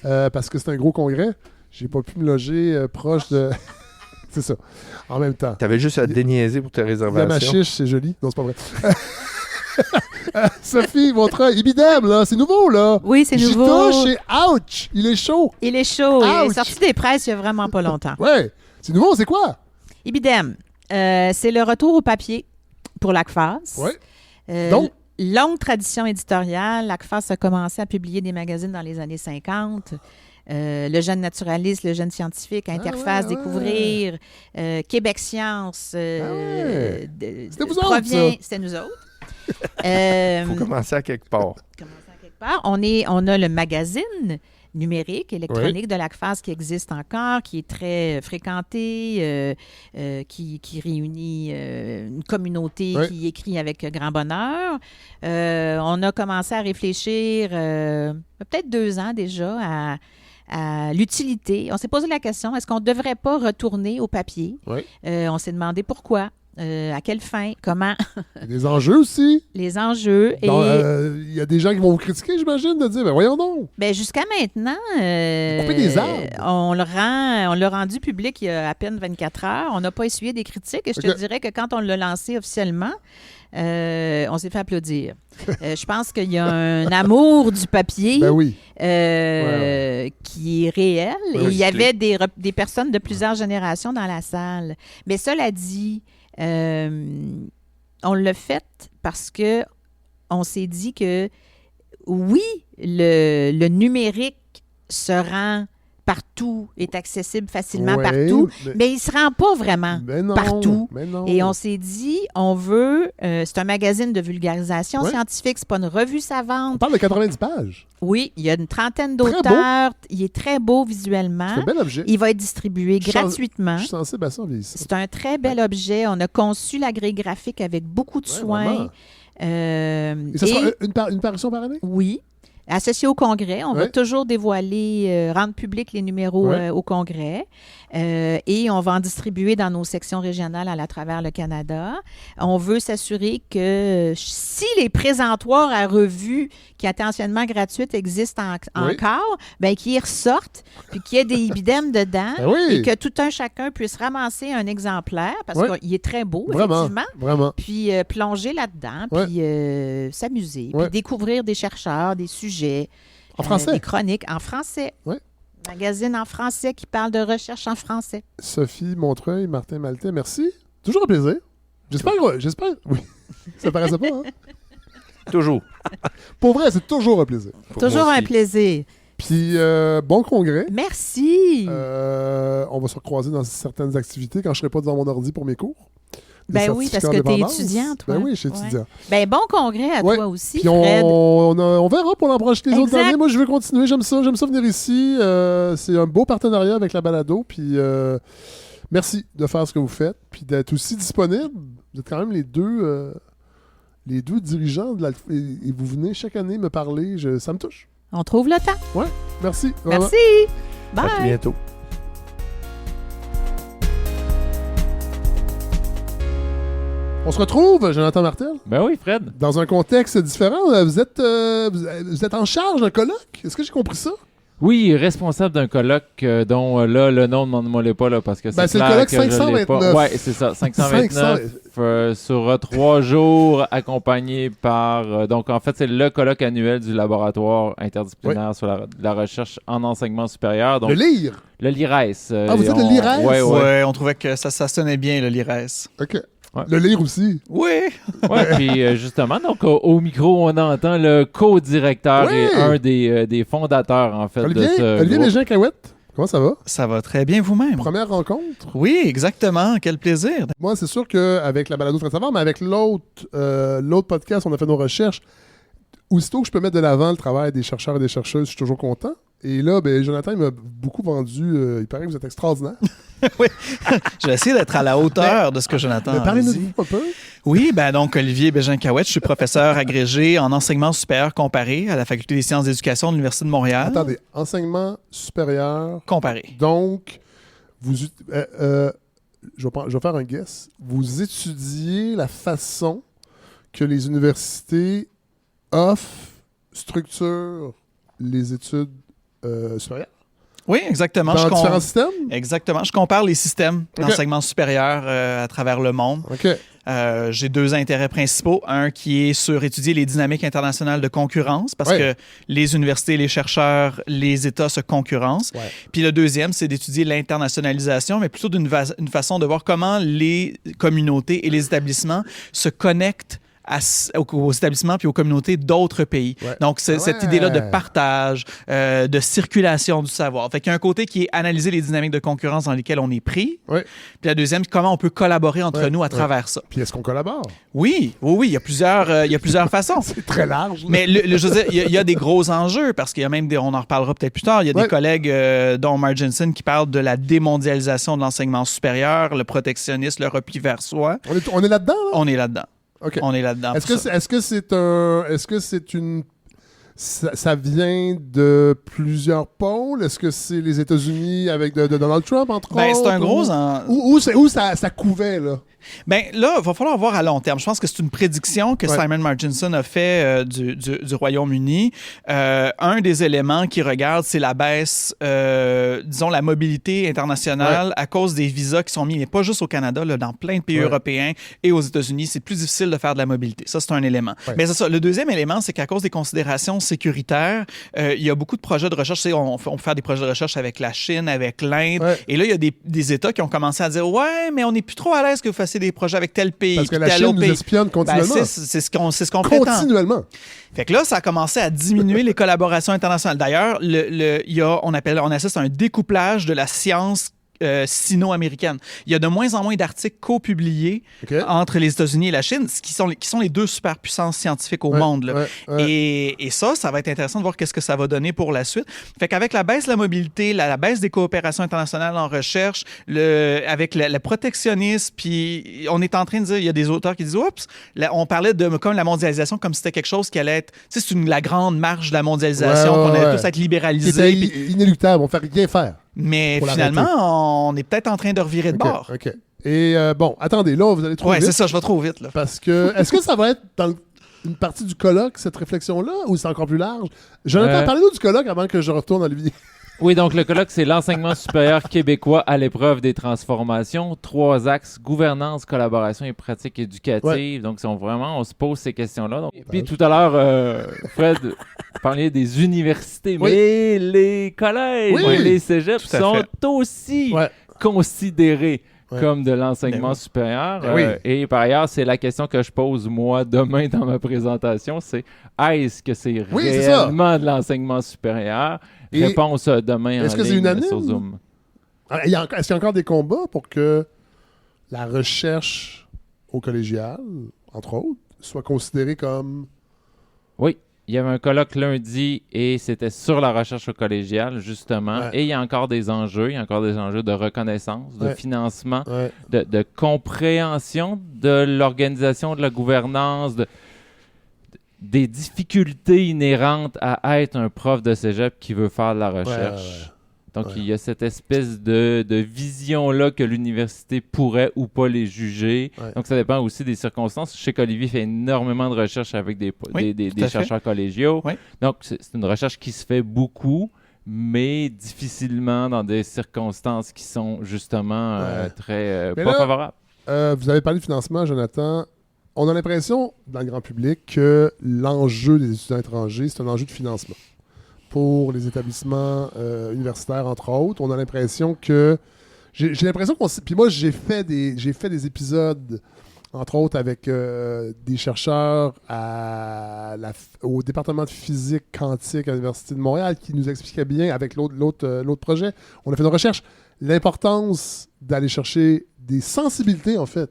parce que c'est un gros congrès. J'ai pas pu me loger proche de... c'est ça. En même temps. T'avais juste à te déniaiser pour tes réservations. La chiche, c'est joli. Non, c'est pas vrai. Sophie, Montreuil, Ibidem, là, c'est nouveau, là. Oui, c'est nouveau. J'y touche et ouch, il est chaud. Il est chaud. Il est sorti des presses il y a vraiment pas longtemps. Ouais, c'est nouveau, c'est quoi? Ibidem, c'est le retour au papier pour l'ACFAS. Oui. Donc? Longue tradition éditoriale. L'ACFAS a commencé à publier des magazines dans les années 50. Le jeune naturaliste, le jeune scientifique, Interface, Découvrir, Québec Science. C'était vous autres, ça? C'était nous autres. Faut commencer à quelque part. On a le magazine numérique, électronique de l'ACFAS qui existe encore, qui est très fréquenté, qui réunit une communauté qui écrit avec grand bonheur. On a commencé à réfléchir, peut-être 2 ans déjà, à l'utilité. On s'est posé la question, est-ce qu'on ne devrait pas retourner au papier? On s'est demandé pourquoi. À quelle fin? Comment? Il y a des enjeux aussi. Les enjeux. Il y a des gens qui vont vous critiquer, j'imagine, de dire, voyons donc. Jusqu'à maintenant, couper des arbres. On l'a rendu public il y a à peine 24 heures. On n'a pas essuyé des critiques. Et je te dirais que quand on l'a lancé officiellement, on s'est fait applaudir. Je pense qu'il y a un amour du papier qui est réel. Et il y avait des personnes de plusieurs générations dans la salle. Mais cela dit, on l'a fait parce que on s'est dit que oui, le numérique se rend partout, est accessible facilement partout, mais il ne se rend pas vraiment partout. Et on s'est dit, on veut... c'est un magazine de vulgarisation scientifique, c'est pas une revue savante. On parle de 90 pages. Oui, il y a une trentaine d'auteurs. Il est très beau visuellement. C'est un bel objet. Il va être distribué gratuitement. Je suis sensible à ça, c'est un très bel objet. On a conçu la grille graphique avec beaucoup de soin. Et ça sera une parution par année? Oui. Associé au Congrès, on va toujours dévoiler, rendre public les numéros au Congrès et on va en distribuer dans nos sections régionales à travers le Canada. On veut s'assurer que si les présentoirs à revues qui étaient anciennement gratuites existent encore, qu'ils ressortent puis qu'il y ait des ibidem dedans et que tout un chacun puisse ramasser un exemplaire parce qu'il est très beau, effectivement. Vraiment. Puis plonger là-dedans, puis s'amuser, puis découvrir des chercheurs, des sujets. En français? Des chroniques en français. Magazine en français qui parle de recherche en français. Sophie Montreuil, Martin Maltais, merci. Toujours un plaisir. J'espère. Oui. Ça paraissait pas, hein? Toujours. Pour vrai, c'est toujours un plaisir. Toujours un plaisir. Puis, bon congrès. Merci. On va se recroiser dans certaines activités quand je ne serai pas devant mon ordi pour mes cours. Oui, parce que tu es étudiant, toi. Oui, je suis étudiant. Bon congrès à toi aussi, puis Fred. On verra pour l'an prochain les autres années. Moi, je veux continuer. J'aime ça venir ici. C'est un beau partenariat avec la balado. Puis, merci de faire ce que vous faites. Puis d'être aussi disponible. Vous êtes quand même les deux dirigeants et vous venez chaque année me parler. Ça me touche. On trouve le temps. Oui, merci. Vraiment. Merci. Bye. À bientôt. On se retrouve, Jonathan Martel. Ben oui, Fred. Dans un contexte différent. Vous êtes en charge d'un colloque. Est-ce que j'ai compris ça? Oui, responsable d'un colloque dont là, le nom, ne demandez-moi pas là, parce que c'est clair le colloque que 529. Oui, c'est ça, 529 sur 3 jours, accompagné par... donc, en fait, c'est le colloque annuel du laboratoire interdisciplinaire sur la recherche en enseignement supérieur. Donc, le LIRE? Le LIRES. Vous dites le LIRES? Oui, on trouvait que ça sonnait bien, le LIRES. OK. Ouais. Le LIRE aussi. Oui. Oui, puis justement, donc au micro, on entend le co-directeur et un des fondateurs, en fait, de ce Olivier groupe. Bégin-Cahouette, comment ça va? Ça va très bien vous-même. Première rencontre? Oui, exactement. Quel plaisir. Moi, c'est sûr qu'avec la balado Très Savoir, mais avec l'autre podcast, on a fait nos recherches. Aussitôt que je peux mettre de l'avant le travail des chercheurs et des chercheuses, je suis toujours content. Et là, Jonathan, il m'a beaucoup vendu. Il paraît que vous êtes extraordinaire. Oui, je vais essayer d'être à la hauteur de ce que Jonathan a dit. Parlez-nous un peu. Oui, donc Olivier Bégin-Cahouette, je suis professeur agrégé en enseignement supérieur comparé à la Faculté des sciences d'éducation de l'Université de Montréal. Attendez, enseignement supérieur comparé. Donc, je vais faire un guess. Vous étudiez la façon que les universités structurent les études supérieures? Oui, exactement. Dans différents systèmes? Exactement. Je compare les systèmes d'enseignement supérieur à travers le monde. OK. J'ai 2 intérêts principaux. Un qui est sur étudier les dynamiques internationales de concurrence, parce que les universités, les chercheurs, les États se concurrencent. Ouais. Puis le deuxième, c'est d'étudier l'internationalisation, mais plutôt d'une façon de voir comment les communautés et les établissements se connectent aux établissements puis aux communautés d'autres pays. Ouais. Donc, cette idée-là de partage, de circulation du savoir. Fait qu'il y a un côté qui est analyser les dynamiques de concurrence dans lesquelles on est pris. Ouais. Puis la deuxième, comment on peut collaborer entre nous à travers ça. Puis est-ce qu'on collabore? Oui. Il y a plusieurs façons. C'est très large. Là. Mais je veux dire, il y a des gros enjeux parce qu'il y a même on en reparlera peut-être plus tard. Il y a des collègues, dont Mark Jensen, qui parlent de la démondialisation de l'enseignement supérieur, le protectionnisme, le repli vers soi. On est là-dedans? Là? On est là-dedans. Okay. On est là-dedans. Ça vient de plusieurs pôles? Est-ce que c'est les États-Unis avec de Donald Trump, entre autres? C'est un gros... Où ça couvait, là? Là, il va falloir voir à long terme. Je pense que c'est une prédiction que Simon Marginson a fait du Royaume-Uni. Un des éléments qu'il regarde, c'est la baisse, disons, la mobilité internationale à cause des visas qui sont mis, mais pas juste au Canada, là, dans plein de pays européens et aux États-Unis. C'est plus difficile de faire de la mobilité. Ça, c'est un élément. Mais c'est ça. Le deuxième élément, c'est qu'à cause des considérations sécuritaires, il y a beaucoup de projets de recherche. On peut faire des projets de recherche avec la Chine, avec l'Inde. Et là, il y a des États qui ont commencé à dire « Ouais, mais on n'est plus trop à l'aise que vous fassiez des projets avec tel pays. » Parce que la Chine nous espionne continuellement. C'est ce qu'on prétend. Continuellement. Fait que là, ça a commencé à diminuer les collaborations internationales. D'ailleurs, on assiste à un découplage de la science sino-américaine. Il y a de moins en moins d'articles co-publiés entre les États-Unis et la Chine, qui sont les 2 superpuissances scientifiques au monde. Là. Et ça va être intéressant de voir qu'est-ce que ça va donner pour la suite. Fait qu'avec la baisse de la mobilité, la baisse des coopérations internationales en recherche, avec le protectionnisme, puis on est en train de dire, il y a des auteurs qui disent, oups, on parlait de comme la mondialisation comme si c'était quelque chose qui allait être, tu sais, c'est la grande marche de la mondialisation, qu'on allait tous être libéralisés. C'était inéluctable, on ne fait rien faire. Mais finalement, on est peut-être en train de revirer de bord. OK. Et attendez, là, vous allez trop vite. Oui, c'est ça, je vais trop vite. Là. Parce que, est-ce que ça va être dans une partie du colloque, cette réflexion-là, ou c'est encore plus large? Jonathan, parlez-nous du colloque avant que je retourne, Olivier. Oui, donc le colloque, c'est l'enseignement supérieur québécois à l'épreuve des transformations. 3 axes, gouvernance, collaboration et pratique éducative. Ouais. Donc, on se pose ces questions-là. Donc, et puis, tout à l'heure, Fred parlait des universités, mais les collèges et les cégeps sont aussi considérés comme de l'enseignement supérieur. Et par ailleurs, c'est la question que je pose, moi, demain dans ma présentation, c'est est-ce que c'est réellement de l'enseignement supérieur? Réponse demain en ligne sur Zoom. Est-ce qu'il y a encore des combats pour que la recherche au collégial, entre autres, soit considérée comme... Oui. Il y avait un colloque lundi et c'était sur la recherche au collégial, justement. Ouais. Et il y a encore des enjeux. Il y a encore des enjeux de reconnaissance, de financement, de compréhension de l'organisation, de la gouvernance, des difficultés inhérentes à être un prof de cégep qui veut faire de la recherche. Donc, il y a cette espèce de vision-là que l'université pourrait ou pas les juger. Donc, ça dépend aussi des circonstances. Je sais qu'Olivier fait énormément de recherches avec des chercheurs collégiaux. Donc, c'est une recherche qui se fait beaucoup, mais difficilement dans des circonstances qui sont justement très pas favorables. Vous avez parlé de financement, Jonathan. On a l'impression, dans le grand public, que l'enjeu des étudiants étrangers, c'est un enjeu de financement. Pour les établissements universitaires, entre autres, on a l'impression que... J'ai l'impression qu'on... Puis moi, j'ai fait des épisodes, entre autres, avec des chercheurs au département de physique quantique à l'Université de Montréal qui nous expliquaient bien, avec l'autre projet, on a fait une recherche, l'importance d'aller chercher des sensibilités, en fait,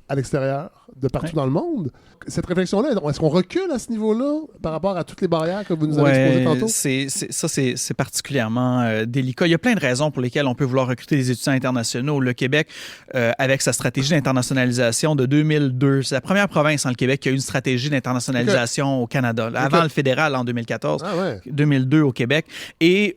à l'extérieur, de partout dans le monde. Cette réflexion-là, est-ce qu'on recule à ce niveau-là par rapport à toutes les barrières que vous nous avez exposées tantôt? C'est particulièrement délicat. Il y a plein de raisons pour lesquelles on peut vouloir recruter des étudiants internationaux. Le Québec, avec sa stratégie d'internationalisation de 2002, c'est la première province, le Québec, qui a eu une stratégie d'internationalisation au Canada. Avant le fédéral, en 2014, 2002 au Québec. Et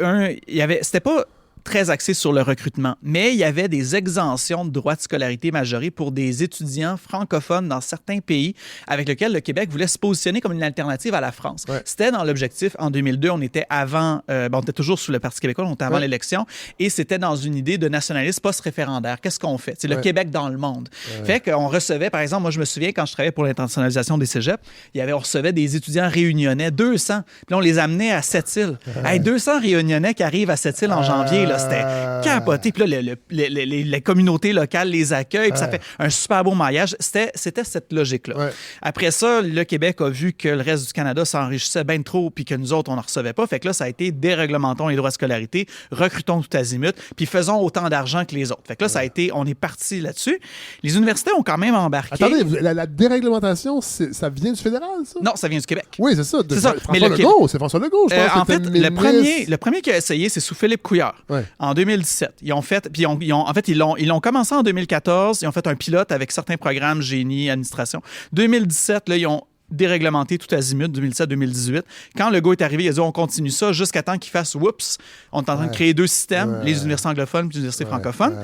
c'était pas très axé sur le recrutement, mais il y avait des exemptions de droits de scolarité majorés pour des étudiants francophones dans certains pays avec lesquels le Québec voulait se positionner comme une alternative à la France. C'était dans l'objectif, en 2002, on était avant, on était toujours sous le Parti québécois, on était avant l'élection, et c'était dans une idée de nationalisme post-référendaire. Qu'est-ce qu'on fait? C'est le Québec dans le monde. Fait qu'on recevait, par exemple, moi je me souviens quand je travaillais pour l'internationalisation des cégeps, on recevait des étudiants réunionnais, 200, puis là on les amenait à Sept-Îles. 200 réunionnais qui arrivent à Sept-Îles en janvier, là, c'était capoté. Puis là, les communautés locales les accueillent, puis ça fait un super beau maillage. C'était cette logique-là. Après ça, le Québec a vu que le reste du Canada s'enrichissait bien trop, puis que nous autres, on n'en recevait pas. Fait que là, ça a été déréglementons les droits de scolarité, recrutons tout azimut, puis faisons autant d'argent que les autres. Fait que là, ça a été, on est parti là-dessus. Les universités ont quand même embarqué. Attendez, la déréglementation, ça vient du fédéral, ça? Non, ça vient du Québec. Oui, c'est ça. C'est ça. François Legault, c'est François Legault, je pense. En fait, le premier qui a essayé, c'est sous Philippe Couillard. En 2017. Ils ont fait, puis ils l'ont commencé en 2014. Ils ont fait un pilote avec certains programmes, génie, administration. 2017, là, ils ont déréglementé tout azimut, 2017-2018. Quand Legault est arrivé, il a dit on continue ça jusqu'à temps qu'il fasse oups. On est en train de créer deux systèmes, les universités anglophones et les universités francophones.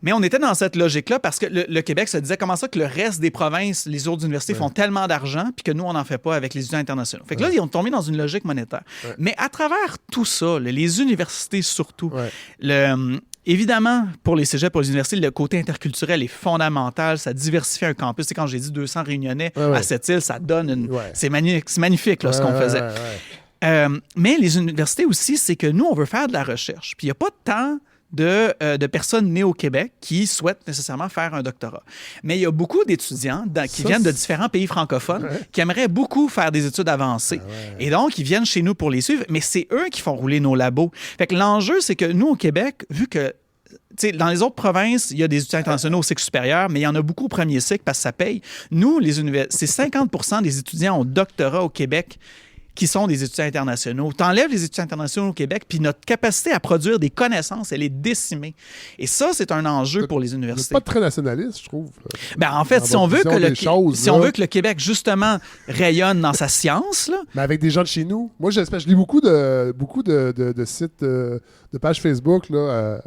Mais on était dans cette logique-là parce que le Québec se disait comment ça que le reste des provinces, les autres universités font tellement d'argent puis que nous, on n'en fait pas avec les étudiants internationaux. Fait que là, ils ont tombé dans une logique monétaire. Mais à travers tout ça, les universités surtout, évidemment, pour les cégeps, pour les universités, le côté interculturel est fondamental. Ça diversifie un campus. C'est quand j'ai dit 200 réunionnais à Sept-Îles, ça donne une... C'est magnifique là, ce qu'on faisait. Mais les universités aussi, c'est que nous, on veut faire de la recherche. Puis il n'y a pas tant de personnes nées au Québec qui souhaitent nécessairement faire un doctorat. Mais il y a beaucoup d'étudiants qui viennent de différents pays francophones qui aimeraient beaucoup faire des études avancées. Et donc, ils viennent chez nous pour les suivre, mais c'est eux qui font rouler nos labos. Fait que l'enjeu, c'est que nous, au Québec, vu que dans les autres provinces, il y a des étudiants internationaux au cycle supérieur, mais il y en a beaucoup au premier cycle parce que ça paye. Nous, c'est 50% des étudiants au doctorat au Québec qui sont des étudiants internationaux. T'enlèves les étudiants internationaux au Québec, puis notre capacité à produire des connaissances, elle est décimée. Et ça, c'est un enjeu pour les universités. C'est pas très nationaliste, je trouve. En fait, si on veut que le Québec, justement, rayonne dans sa science... Là, mais avec des gens de chez nous. Moi, je lis beaucoup de sites, de pages Facebook, là,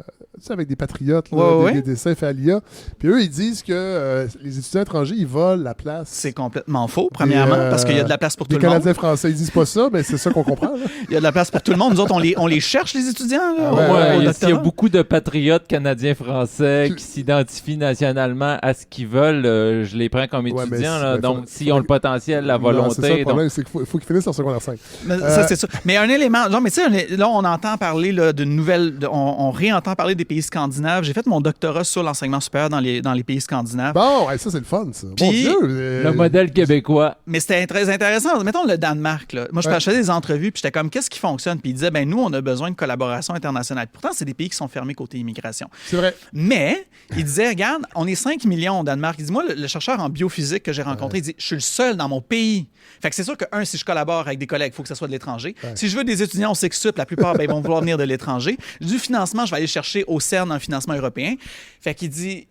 avec des patriotes, là, des dessins faits à l'IA. Puis eux, ils disent que les étudiants étrangers, ils volent la place. C'est complètement faux, premièrement, parce qu'il y a de la place pour tout le monde. Les Canadiens français, ils disent pas ça, mais c'est ça qu'on comprend. Là. Il y a de la place pour tout le monde. Nous autres, on les cherche, les étudiants. Là, il y a beaucoup de patriotes canadiens-français qui s'identifient nationalement à ce qu'ils veulent. Je les prends comme étudiants. Là, donc, s'ils ont le potentiel, la volonté... C'est ça le problème, c'est qu'il faut qu'ils finissent en secondaire 5. Ça, c'est ça. Mais un élément... Genre, mais tu sais, là, on entend parler d'une nouvelle... On réentend parler des pays scandinaves. J'ai fait mon doctorat sur l'enseignement supérieur dans les pays scandinaves. Bon, ça, c'est le fun, ça. Puis, mon Dieu! Le modèle québécois. Mais c'était très intéressant. Mettons le Danemark. Là. Moi, je faisais des entrevues, puis j'étais comme, qu'est-ce qui fonctionne? Puis ils disaient, nous, on a besoin de collaboration internationale. Pourtant, c'est des pays qui sont fermés côté immigration. C'est vrai. Mais, ils disaient, regarde, on est 5 millions au Danemark. Il dit, moi, le chercheur en biophysique que j'ai rencontré, il dit, je suis le seul dans mon pays. Fait que c'est sûr que, si je collabore avec des collègues, il faut que ce soit de l'étranger. Si je veux des étudiants au Sexup, la plupart, ils vont vouloir venir de l'étranger. Du financement, je vais aller chercher au CERN un financement européen. Fait qu'il dit...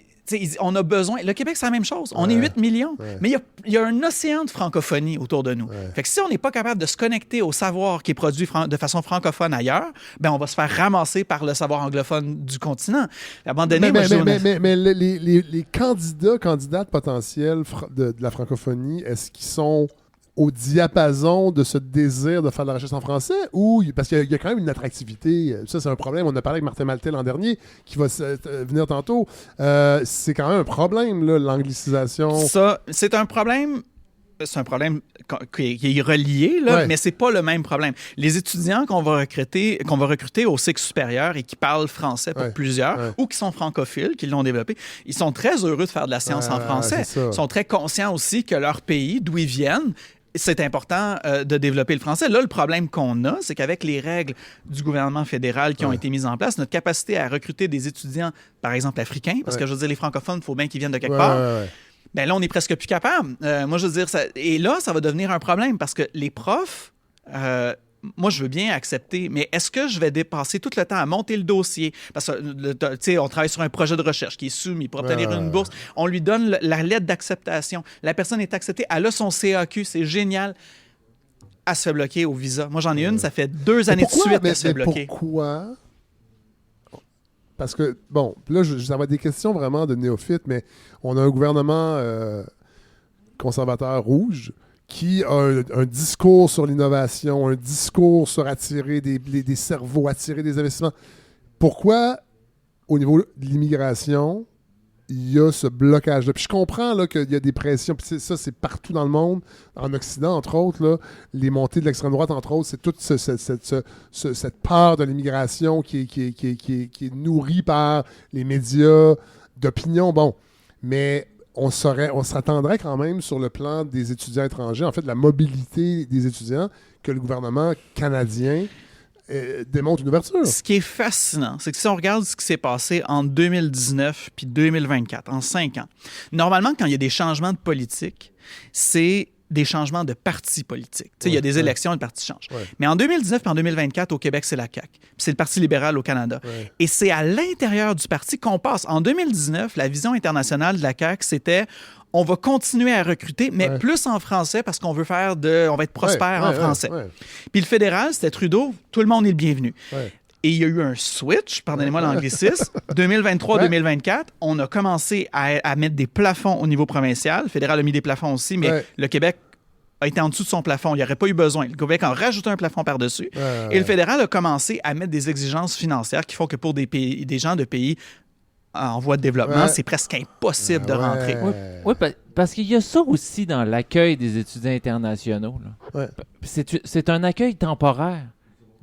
on a besoin... Le Québec, c'est la même chose. On est 8 millions. Mais il y a un océan de francophonie autour de nous. Fait que si on n'est pas capable de se connecter au savoir qui est produit de façon francophone ailleurs, on va se faire ramasser par le savoir anglophone du continent. À un moment donné, mais les candidates potentielles de la francophonie, est-ce qu'ils sont au diapason de ce désir de faire de la recherche en français ou parce qu'il y a quand même une attractivité. Ça, c'est un problème. On a parlé avec Martin Maltais l'an dernier, qui va venir tantôt. C'est quand même un problème, là, l'anglicisation. Ça, c'est un problème qui est relié, là, mais c'est pas le même problème. Les étudiants qu'on va recruter au cycle supérieur et qui parlent français pour plusieurs ou qui sont francophiles, qui l'ont développé, ils sont très heureux de faire de la science en français. Ils sont très conscients aussi que leur pays, d'où ils viennent, c'est important de développer le français. Là, le problème qu'on a, c'est qu'avec les règles du gouvernement fédéral qui ont été mises en place, notre capacité à recruter des étudiants, par exemple africains, parce que je veux dire, les francophones, il faut bien qu'ils viennent de quelque part. Ben là, on est presque plus capable. Moi, je veux dire, et là, ça va devenir un problème parce que les profs, moi, je veux bien accepter, mais est-ce que je vais dépasser tout le temps à monter le dossier? Parce que, tu sais, on travaille sur un projet de recherche qui est soumis pour obtenir une bourse. On lui donne la lettre d'acceptation. La personne est acceptée. Elle a son CAQ. C'est génial. Elle se fait bloquer au visa. Moi, j'en ai une. Ça fait 2 années de suite qu'elle se fait bloquer. Pourquoi? Parce que, bon, là, ça va être des questions vraiment de néophytes, mais on a un gouvernement conservateur rouge qui a un discours sur l'innovation, un discours sur attirer des cerveaux, attirer des investissements. Pourquoi, au niveau de l'immigration, il y a ce blocage-là? Puis je comprends là, qu'il y a des pressions, puis ça, c'est partout dans le monde, en Occident, entre autres, là, les montées de l'extrême droite, entre autres, c'est toute cette peur de l'immigration qui est nourrie par les médias d'opinion. Bon, mais on s'attendrait quand même sur le plan des étudiants étrangers, en fait, de la mobilité des étudiants, que le gouvernement canadien démontre une ouverture. Ce qui est fascinant, c'est que si on regarde ce qui s'est passé en 2019 puis 2024, en 5 ans, normalement, quand il y a des changements de politique, c'est des changements de partis politiques. Il y a des élections et le parti change. Mais en 2019 et en 2024, au Québec, c'est la CAQ. Puis c'est le Parti libéral au Canada. Et c'est à l'intérieur du parti qu'on passe. En 2019, la vision internationale de la CAQ, c'était on va continuer à recruter, mais plus en français parce qu'on veut on va être prospère en français. Puis le fédéral, c'était Trudeau, tout le monde est le bienvenu. Et il y a eu un switch, pardonnez-moi l'anglicisme, 2023-2024, on a commencé à mettre des plafonds au niveau provincial. Le fédéral a mis des plafonds aussi, mais le Québec a été en dessous de son plafond. Il n'y aurait pas eu besoin. Le Québec a rajouté un plafond par-dessus. Et le fédéral a commencé à mettre des exigences financières qui font que pour des gens de pays en voie de développement, c'est presque impossible de rentrer. Oui, parce qu'il y a ça aussi dans l'accueil des étudiants internationaux. Là. C'est un accueil temporaire.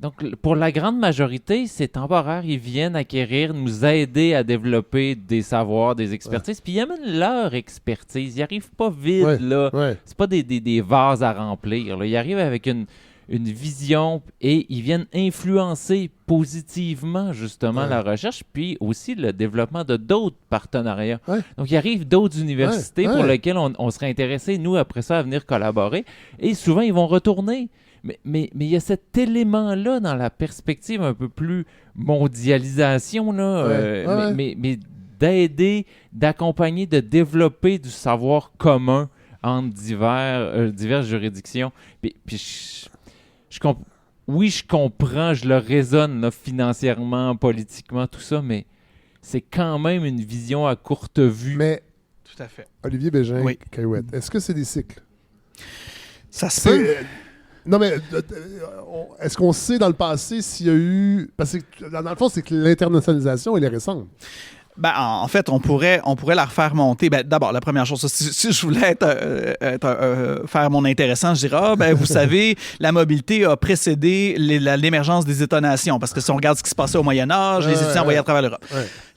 Donc, pour la grande majorité, c'est temporaire. Ils viennent acquérir, nous aider à développer des savoirs, des expertises. Puis ils amènent leur expertise. Ils n'arrivent pas vides, là. C'est pas des vases à remplir. Là. Ils arrivent avec une vision et ils viennent influencer positivement, justement, la recherche, puis aussi le développement de d'autres partenariats. Donc, il arrive d'autres universités pour lesquelles on serait intéressé, nous, après ça, à venir collaborer. Et souvent, ils vont retourner. Mais il y a cet élément-là dans la perspective un peu plus mondialisation, là, mais d'aider, d'accompagner, de développer du savoir commun entre diverses juridictions. Puis je comprends, je le raisonne là, financièrement, politiquement, tout ça, mais c'est quand même une vision à courte vue. Mais, tout à fait. Olivier Bégin-Caillouette, est-ce que c'est des cycles? Ça se peut. Non, mais est-ce qu'on sait dans le passé s'il y a eu... Parce que dans le fond, c'est que l'internationalisation, elle est récente. Ben, en fait, on pourrait la refaire monter. Ben, d'abord, la première chose, si je voulais faire mon intéressant, je dirais, vous savez, la mobilité a précédé l'émergence des États-nations. Parce que si on regarde ce qui se passait au Moyen-Âge, les étudiants voyaient à travers l'Europe.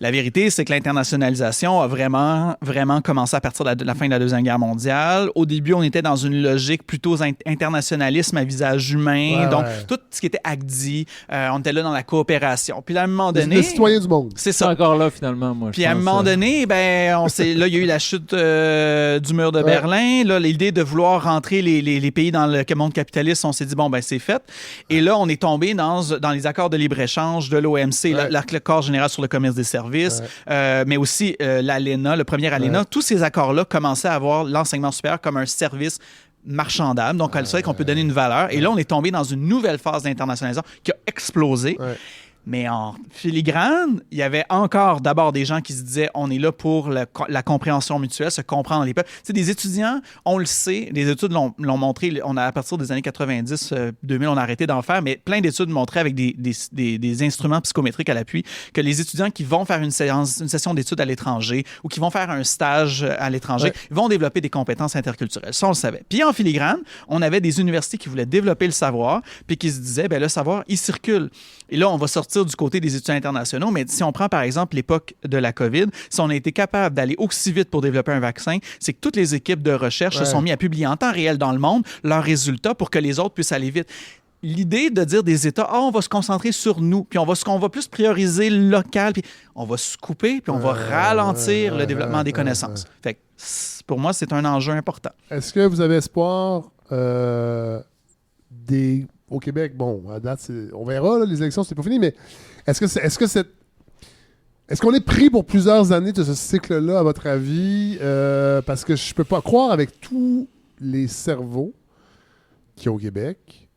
La vérité, c'est que l'internationalisation a vraiment, vraiment commencé à partir de la fin de la Deuxième Guerre mondiale. Au début, on était dans une logique plutôt internationalisme à visage humain. Donc, tout ce qui était ACDI, on était là dans la coopération. Puis à un moment donné... Les citoyens du monde. C'est ça. Encore là, finalement. Moi, puis à un moment donné, là, il y a eu la chute du mur de Berlin. Là, l'idée de vouloir rentrer les pays dans le monde capitaliste, on s'est dit, c'est fait. Et là, on est tombé dans les accords de libre-échange de l'OMC, l'accord général sur le commerce des services, mais aussi l'ALENA, le premier ALENA. Tous ces accords-là commençaient à avoir l'enseignement supérieur comme un service marchandable. Donc, c'est vrai qu'on peut donner une valeur. Et là, on est tombé dans une nouvelle phase d'internationalisation qui a explosé. Mais en filigrane, il y avait encore d'abord des gens qui se disaient on est là pour la compréhension mutuelle, se comprendre les peuples. Tu sais, des étudiants, on le sait, les études l'ont montré, à partir des années 90, 2000, on a arrêté d'en faire, mais plein d'études montraient avec des instruments psychométriques à l'appui que les étudiants qui vont faire une session d'études à l'étranger ou qui vont faire un stage à l'étranger vont développer des compétences interculturelles. Ça, on le savait. Puis en filigrane, on avait des universités qui voulaient développer le savoir, puis qui se disaient, le savoir, il circule. Et là, on va sortir du côté des étudiants internationaux, mais si on prend par exemple l'époque de la COVID, si on a été capable d'aller aussi vite pour développer un vaccin, c'est que toutes les équipes de recherche se sont mis à publier en temps réel dans le monde leurs résultats pour que les autres puissent aller vite. L'idée de dire des États, on va se concentrer sur nous, puis on va plus prioriser le local, puis on va se couper, puis on va ralentir le développement des connaissances. Fait que, pour moi, c'est un enjeu important. Est-ce que vous avez espoir au Québec, à date, on verra, là, les élections, c'est pas fini, mais est-ce qu'on est pris pour plusieurs années de ce cycle-là, à votre avis? Parce que je peux pas croire, avec tous les cerveaux qu'il y a au Québec,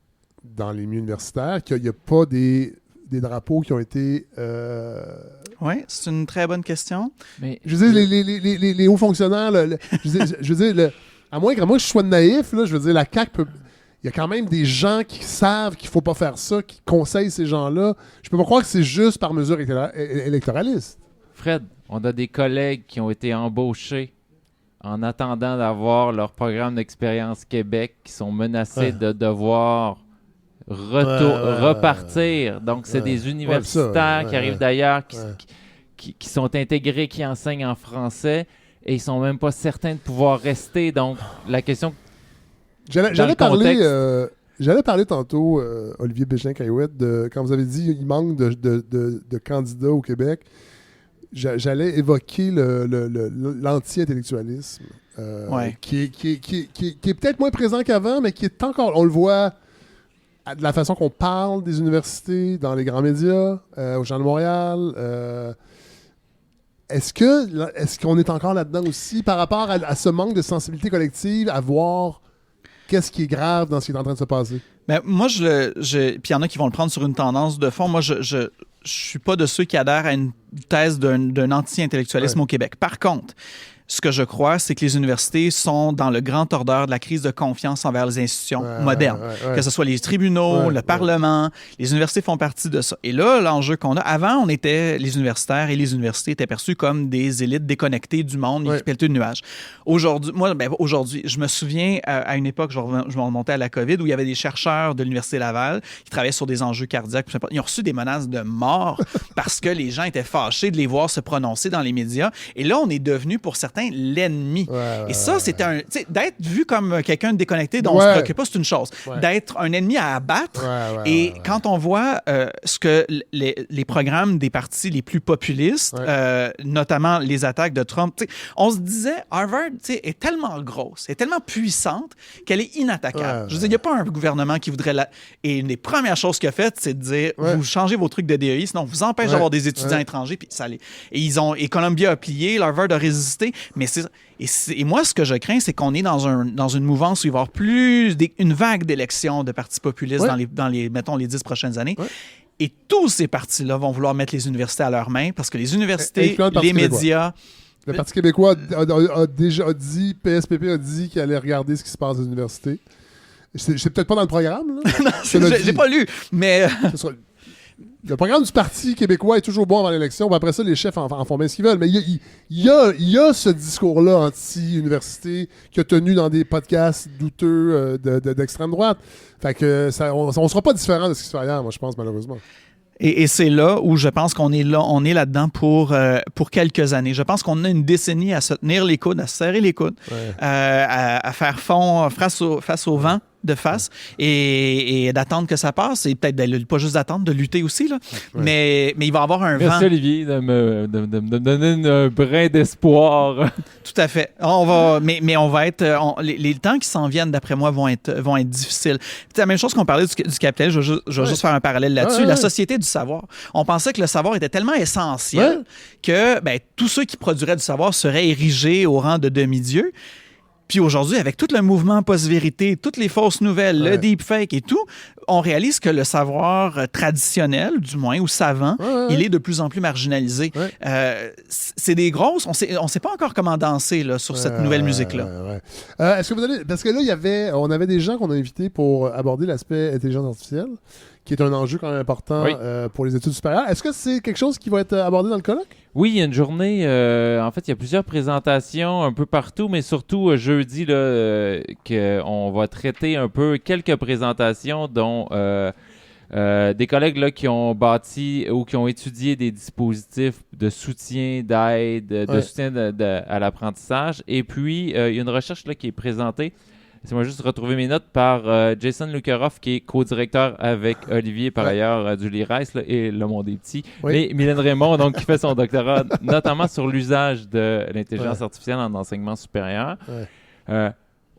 dans les milieux universitaires, qu'il n'y a pas des drapeaux qui ont été... Oui, c'est une très bonne question. Mais... Je veux dire, les hauts fonctionnaires, je veux dire, à moins que je sois naïf, là, je veux dire, la CAQ peut... Il y a quand même des gens qui savent qu'il ne faut pas faire ça, qui conseillent ces gens-là. Je peux pas croire que c'est juste par mesure électoraliste. Fred, on a des collègues qui ont été embauchés en attendant d'avoir leur programme d'expérience Québec, qui sont menacés de devoir repartir. Donc, c'est des universitaires qui arrivent d'ailleurs, qui sont intégrés, qui enseignent en français, et ils ne sont même pas certains de pouvoir rester. Donc, la question... J'allais parler tantôt, Olivier Bégin-Caillouette, quand vous avez dit qu'il manque de candidats au Québec, j'allais évoquer l'anti-intellectualisme, qui est peut-être moins présent qu'avant, mais qui est encore... On le voit de la façon qu'on parle des universités, dans les grands médias, au Journal de Montréal... Est-ce qu'on est encore là-dedans aussi, par rapport à ce manque de sensibilité collective, à voir... Qu'est-ce qui est grave dans ce qui est en train de se passer? Ben, moi, puis il y en a qui vont le prendre sur une tendance de fond. Moi, je suis pas de ceux qui adhèrent à une thèse d'un anti-intellectualisme au Québec. Par contre, ce que je crois, c'est que les universités sont dans le grand tordeur de la crise de confiance envers les institutions modernes. Que ce soit les tribunaux, le Parlement, les universités font partie de ça. Et là, l'enjeu qu'on a, avant, les universitaires et les universités étaient perçus comme des élites déconnectées du monde, qui peletaient de nuages. Aujourd'hui, je me souviens à une époque, je me remontais à la COVID, où il y avait des chercheurs de l'Université Laval qui travaillaient sur des enjeux cardiaques. Ils ont reçu des menaces de mort parce que les gens étaient fâchés de les voir se prononcer dans les médias. Et là, on est devenu, pour certains, l'ennemi. Et ça, c'était d'être vu comme quelqu'un de déconnecté dont on se préoccupe pas, c'est une chose. D'être un ennemi à abattre. Quand on voit ce que les programmes des partis les plus populistes, notamment les attaques de Trump, on se disait, Harvard est tellement grosse, est tellement puissante qu'elle est inattaquable. Je veux dire, il n'y a pas un gouvernement qui voudrait Et une des premières choses qu'il a faites, c'est de dire, vous changez vos trucs de DEI, sinon on vous empêche d'avoir des étudiants étrangers. Puis ça allait. Et Columbia a plié, Harvard a résisté. Mais et moi, ce que je crains, c'est qu'on est dans une mouvance où il va y avoir une vague d'élections de partis populistes dans les 10 prochaines années. Et tous ces partis-là vont vouloir mettre les universités à leurs mains parce que les universités, les médias... Le Parti québécois a déjà dit, PSPP a dit qu'il allait regarder ce qui se passe aux universités. C'est peut-être pas dans le programme. Là. Non, j'ai pas lu, mais... Le programme du Parti québécois est toujours bon avant l'élection. Après ça, les chefs en font bien ce qu'ils veulent. Mais il y a ce discours-là anti-université qui a tenu dans des podcasts douteux d'extrême droite. Fait que on sera pas différent de ce qui se fait ailleurs, moi, je pense, malheureusement. Et c'est là où je pense qu'on est là-dedans pour quelques années. Je pense qu'on a une décennie à se tenir les coudes, à se serrer les coudes, à faire fond face au vent de face et d'attendre que ça passe et peut-être pas juste d'attendre, de lutter aussi là. Mais il va y avoir un vent. Merci Olivier de me donner un brin d'espoir. Tout à fait. Mais on va être les temps qui s'en viennent d'après moi vont être difficiles. C'est la même chose qu'on parlait du capitalisme, je vais juste faire un parallèle là-dessus, la société du savoir. On pensait que le savoir était tellement essentiel que tous ceux qui produiraient du savoir seraient érigés au rang de demi-dieux. Puis aujourd'hui, avec tout le mouvement post-vérité, toutes les fausses nouvelles, le deepfake et tout, on réalise que le savoir traditionnel, du moins, ou savant, il est de plus en plus marginalisé. C'est des grosses... On sait pas encore comment danser là, sur cette nouvelle musique-là. Est-ce que vous allez... Parce que là, on avait des gens qu'on a invités pour aborder l'aspect intelligence artificielle, qui est un enjeu quand même important pour les études supérieures. Est-ce que c'est quelque chose qui va être abordé dans le colloque? Oui, il y a une journée, en fait, il y a plusieurs présentations un peu partout, mais surtout jeudi, qu'on va traiter un peu quelques présentations, dont des collègues là, qui ont bâti ou qui ont étudié des dispositifs de soutien, d'aide, de soutien à l'apprentissage. Et puis, il y a une recherche là, qui est présentée. Laissez-moi juste retrouver mes notes par Jason Lukaroff, qui est co-directeur avec Olivier, par ailleurs, du LIRICE et Le Monde des Petits. Mais Mylène Raymond, donc, qui fait son doctorat notamment sur l'usage de l'intelligence artificielle en enseignement supérieur.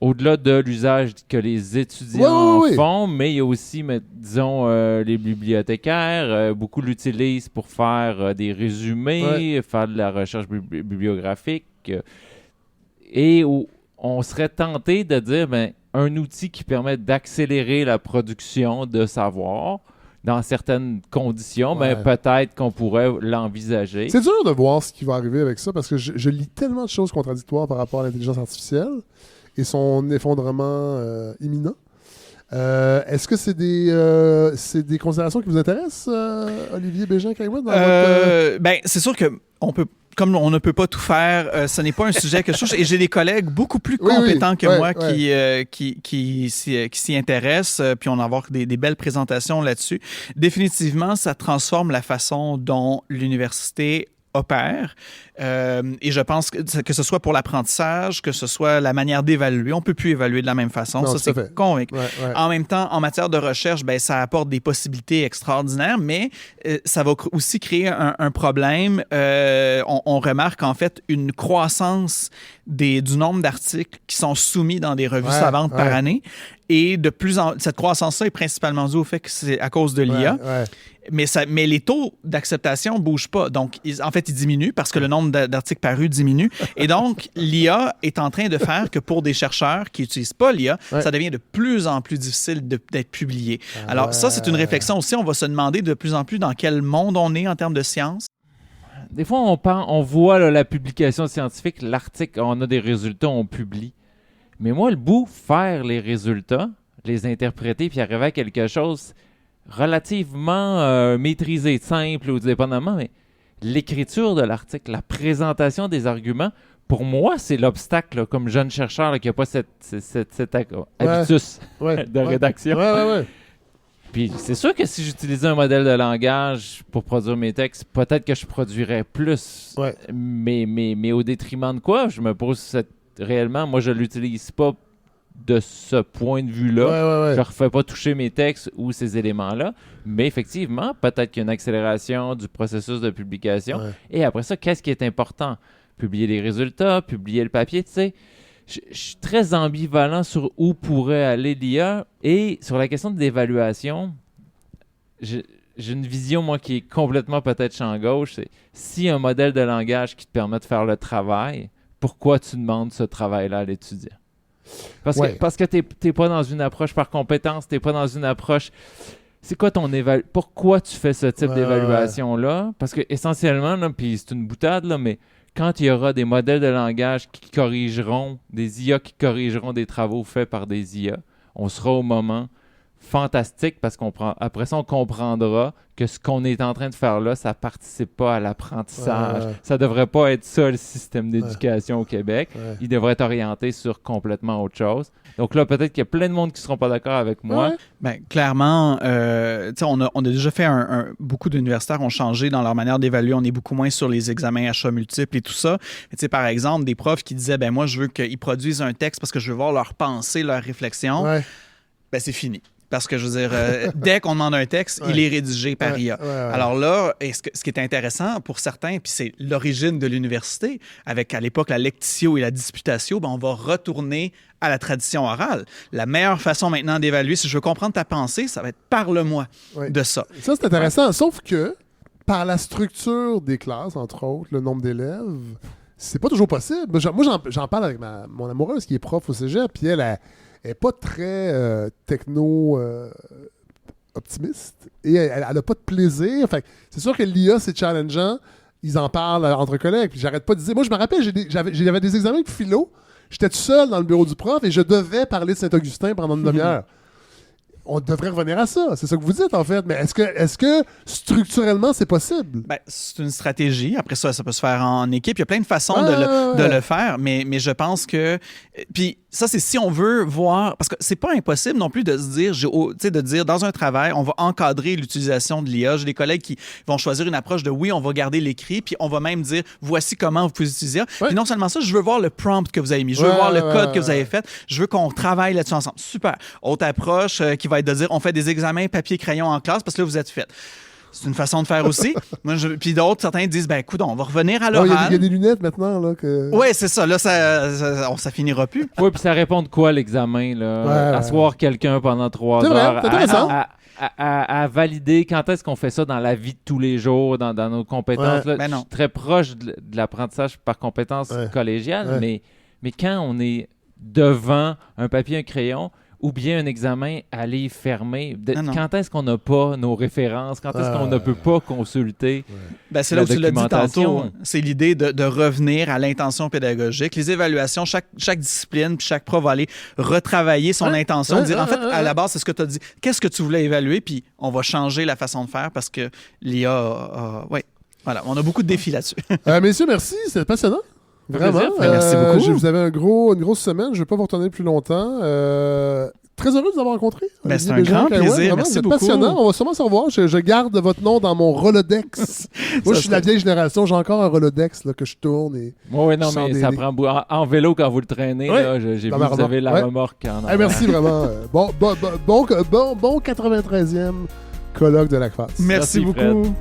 Au-delà de l'usage que les étudiants font, mais il y a aussi, disons, les bibliothécaires. Beaucoup l'utilisent pour faire des résumés, faire de la recherche bibliographique. Et on serait tenté de dire un outil qui permet d'accélérer la production de savoir dans certaines conditions, peut-être qu'on pourrait l'envisager. C'est dur de voir ce qui va arriver avec ça parce que je lis tellement de choses contradictoires par rapport à l'intelligence artificielle et son effondrement imminent. Est-ce que c'est des considérations qui vous intéressent, Olivier Bégin-Caillouette? C'est sûr que comme on ne peut pas tout faire, ce n'est pas un sujet que je touche. Et j'ai des collègues beaucoup plus compétents que moi qui s'y intéressent. Puis on va avoir des belles présentations là-dessus. Définitivement, ça transforme la façon dont l'université opère. Et je pense que ce soit pour l'apprentissage, que ce soit la manière d'évaluer, on ne peut plus évaluer de la même façon. Non, ça, c'est convaincu. En même temps, en matière de recherche, ça apporte des possibilités extraordinaires, mais ça va aussi créer un problème. On remarque en fait une croissance du nombre d'articles qui sont soumis dans des revues savantes par année. Et cette croissance-là est principalement due au fait que c'est à cause de l'IA. Mais les taux d'acceptation ne bougent pas. Donc, ils diminuent parce que le nombre d'articles parus diminue. Et donc, l'IA est en train de faire que pour des chercheurs qui n'utilisent pas l'IA, ça devient de plus en plus difficile d'être publié. Alors, ça, c'est une réflexion aussi. On va se demander de plus en plus dans quel monde on est en termes de science. Des fois, on voit la publication scientifique, l'article, on a des résultats, on publie. Mais moi, le bout, faire les résultats, les interpréter, puis arriver à quelque chose relativement maîtrisé, simple ou dépendamment, mais l'écriture de l'article, la présentation des arguments, pour moi, c'est l'obstacle, là, comme jeune chercheur qui n'a pas cet habitus de rédaction. Puis c'est sûr que si j'utilisais un modèle de langage pour produire mes textes, peut-être que je produirais plus. Mais au détriment de quoi? Je me pose réellement, moi, je ne l'utilise pas de ce point de vue-là. Je ne refais pas toucher mes textes ou ces éléments-là. Mais effectivement, peut-être qu'il y a une accélération du processus de publication. Et après ça, qu'est-ce qui est important? Publier les résultats, publier le papier, tu sais. Je suis très ambivalent sur où pourrait aller l'IA. Et sur la question de l'évaluation, j'ai une vision, moi, qui est complètement peut-être champ gauche. C'est si un modèle de langage qui te permet de faire le travail, pourquoi tu demandes ce travail-là à l'étudiant? Parce que tu n'es pas dans une approche par compétence, tu n'es pas dans une approche... C'est quoi ton évaluation? Pourquoi tu fais ce type d'évaluation-là? Parce que essentiellement, puis c'est une boutade, là, mais quand il y aura des modèles de langage qui corrigeront, des IA qui corrigeront des travaux faits par des IA, on sera au moment fantastique parce qu'après ça, on comprendra que ce qu'on est en train de faire là, ça ne participe pas à l'apprentissage. Ça ne devrait pas être ça, le système d'éducation au Québec. Il devrait être orienté sur complètement autre chose. Donc là, peut-être qu'il y a plein de monde qui ne seront pas d'accord avec moi. Clairement, on a déjà fait beaucoup d'universitaires ont changé dans leur manière d'évaluer. On est beaucoup moins sur les examens à choix multiples et tout ça. Mais, par exemple, des profs qui disaient, moi, je veux qu'ils produisent un texte parce que je veux voir leur pensée, leur réflexion. C'est fini. Parce que, je veux dire, dès qu'on demande un texte, il est rédigé par IA. Alors là, ce qui est intéressant pour certains, puis c'est l'origine de l'université, avec à l'époque la lectio et la disputatio, on va retourner à la tradition orale. La meilleure façon maintenant d'évaluer, si je veux comprendre ta pensée, ça va être parle-moi de ça. Ça, c'est intéressant, sauf que par la structure des classes, entre autres, le nombre d'élèves, c'est pas toujours possible. Moi, j'en parle avec mon amoureuse qui est prof au cégep, puis elle est pas très optimiste et elle a pas de plaisir. Fait que c'est sûr que l'IA, c'est challengeant. Ils en parlent entre collègues, puis j'arrête pas de dire. Moi, je me rappelle, j'avais des examens de philo. J'étais tout seul dans le bureau du prof et je devais parler de Saint-Augustin pendant une demi-heure. On devrait revenir à ça. C'est ça que vous dites, en fait. Mais est-ce que structurellement, c'est possible? Ben, c'est une stratégie. Après ça peut se faire en équipe. Il y a plein de façons de le faire, mais je pense que... Puis ça, c'est si on veut voir... Parce que c'est pas impossible non plus de se dire, de dire, dans un travail, on va encadrer l'utilisation de l'IA. J'ai des collègues qui vont choisir une approche de oui, on va garder l'écrit, puis on va même dire, voici comment vous pouvez utiliser. Puis non seulement ça, je veux voir le prompt que vous avez mis. Je veux voir le code que vous avez fait. Je veux qu'on travaille là-dessus ensemble. Super. Autre approche qui va être de dire, on fait des examens papier-crayon en classe parce que là, vous êtes fait. C'est une façon de faire aussi. Puis d'autres, certains disent, ben écoute, on va revenir à l'oral. Il y a des lunettes maintenant. Oui, c'est ça. Là, ça finira plus. Oui, puis ça répond de quoi l'examen? Là? Asseoir quelqu'un pendant 3 heures. À valider quand est-ce qu'on fait ça dans la vie de tous les jours, dans nos compétences. Là, je suis très proche de l'apprentissage par compétences collégiales, mais quand on est devant un papier, un crayon, ou bien un examen à livre fermé. Quand est-ce qu'on n'a pas nos références? Quand est-ce qu'on ne peut pas consulter c'est là où tu l'as dit tantôt. C'est l'idée de revenir à l'intention pédagogique. Les évaluations, chaque discipline, puis chaque prof va aller retravailler son intention, dire en fait, à la base, c'est ce que tu as dit. Qu'est-ce que tu voulais évaluer? Puis on va changer la façon de faire parce que l'IA... Voilà, on a beaucoup de défis là-dessus. Messieurs, merci. C'était passionnant. Vraiment. Merci beaucoup. Vous avez une grosse semaine. Je ne vais pas vous retenir plus longtemps. Très heureux de vous avoir rencontré. C'est un grand plaisir. Merci beaucoup. Passionnant. On va sûrement se revoir. Je garde votre nom dans mon Rolodex. Moi, je suis de la vieille génération. J'ai encore un Rolodex là, que je tourne. Oui, non, mais ça prend en vélo quand vous le traînez. Là, j'ai vu que vous avez la remorque en arrière. Merci vraiment. Bon 93e colloque de l'ACFAS. Merci beaucoup. Fred.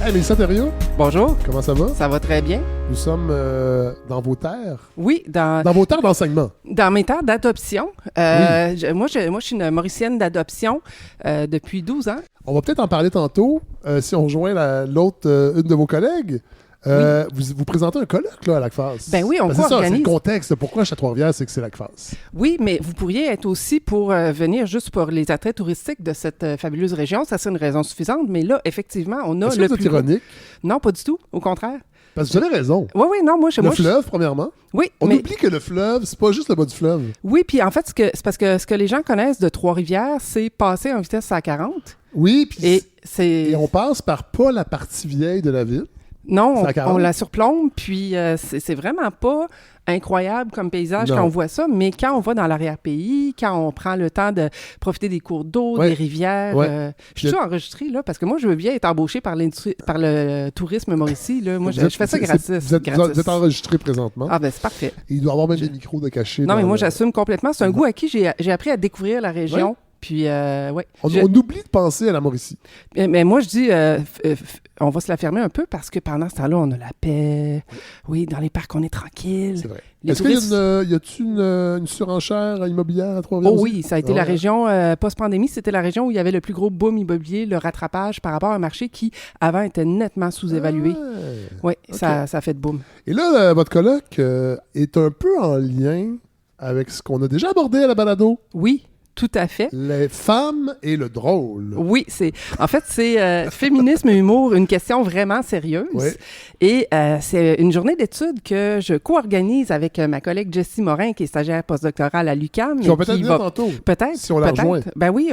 Hey, Mélissa Thériault. Bonjour. Comment ça va? Ça va très bien. Nous sommes dans vos terres. Oui, dans vos terres d'enseignement. Dans mes terres d'adoption. Moi, je suis une Mauricienne d'adoption depuis 12 ans. On va peut-être en parler tantôt si on rejoint une de vos collègues. Vous présentez un colloque là, à l'ACFAS. Ben oui, on co-organise. C'est ça, c'est le contexte. Pourquoi à Trois-Rivières, c'est que c'est l'ACFAS. Oui, mais vous pourriez être aussi pour venir juste pour les attraits touristiques de cette fabuleuse région. Ça, c'est une raison suffisante. Mais là, effectivement, on a Est-ce que vous êtes ironique? Non, pas du tout. Au contraire. Parce que vous avez raison. Oui, non, moi... Le fleuve, premièrement. Oui, On oublie que le fleuve, c'est pas juste le bas du fleuve. Oui, puis en fait, c'est parce que ce que les gens connaissent de Trois-Rivières, c'est passer en vitesse à 40. Oui, puis et on passe par pas la partie vieille de la ville. Non, on la surplombe, puis c'est vraiment pas incroyable comme paysage quand on voit ça, mais quand on va dans l'arrière-pays, quand on prend le temps de profiter des cours d'eau, des rivières, je suis enregistré, là, parce que moi, je veux bien être embauché par le tourisme Mauricie, là. Moi, je fais ça gratis. Vous êtes enregistré présentement. Ah ben c'est parfait. Et il doit y avoir même des micros de cachés. Non, mais moi, j'assume complètement. C'est un goût à qui j'ai appris à découvrir la région. Ouais. Puis, on oublie de penser à la Mauricie. Mais moi, je dis, on va se la fermer un peu parce que pendant ce temps-là, on a la paix. Oui, dans les parcs, on est tranquille. C'est vrai. Est-ce qu'il y a-t-il une surenchère immobilière à Trois-Rivières? Oh oui, ça a été la région, post-pandémie, c'était la région où il y avait le plus gros boom immobilier, le rattrapage par rapport à un marché qui, avant, était nettement sous-évalué. Oui, ça a fait de boom. Et là, votre colloque est un peu en lien avec ce qu'on a déjà abordé à la balado. Oui. Tout à fait. Les femmes et le drôle. Oui, c'est féminisme et humour, une question vraiment sérieuse. Oui. Et c'est une journée d'études que je co-organise avec ma collègue Jessie Morin, qui est stagiaire postdoctorale à l'UQAM. On peut peut-être dire tantôt. Peut-être. Si on la rejoint. Ben oui,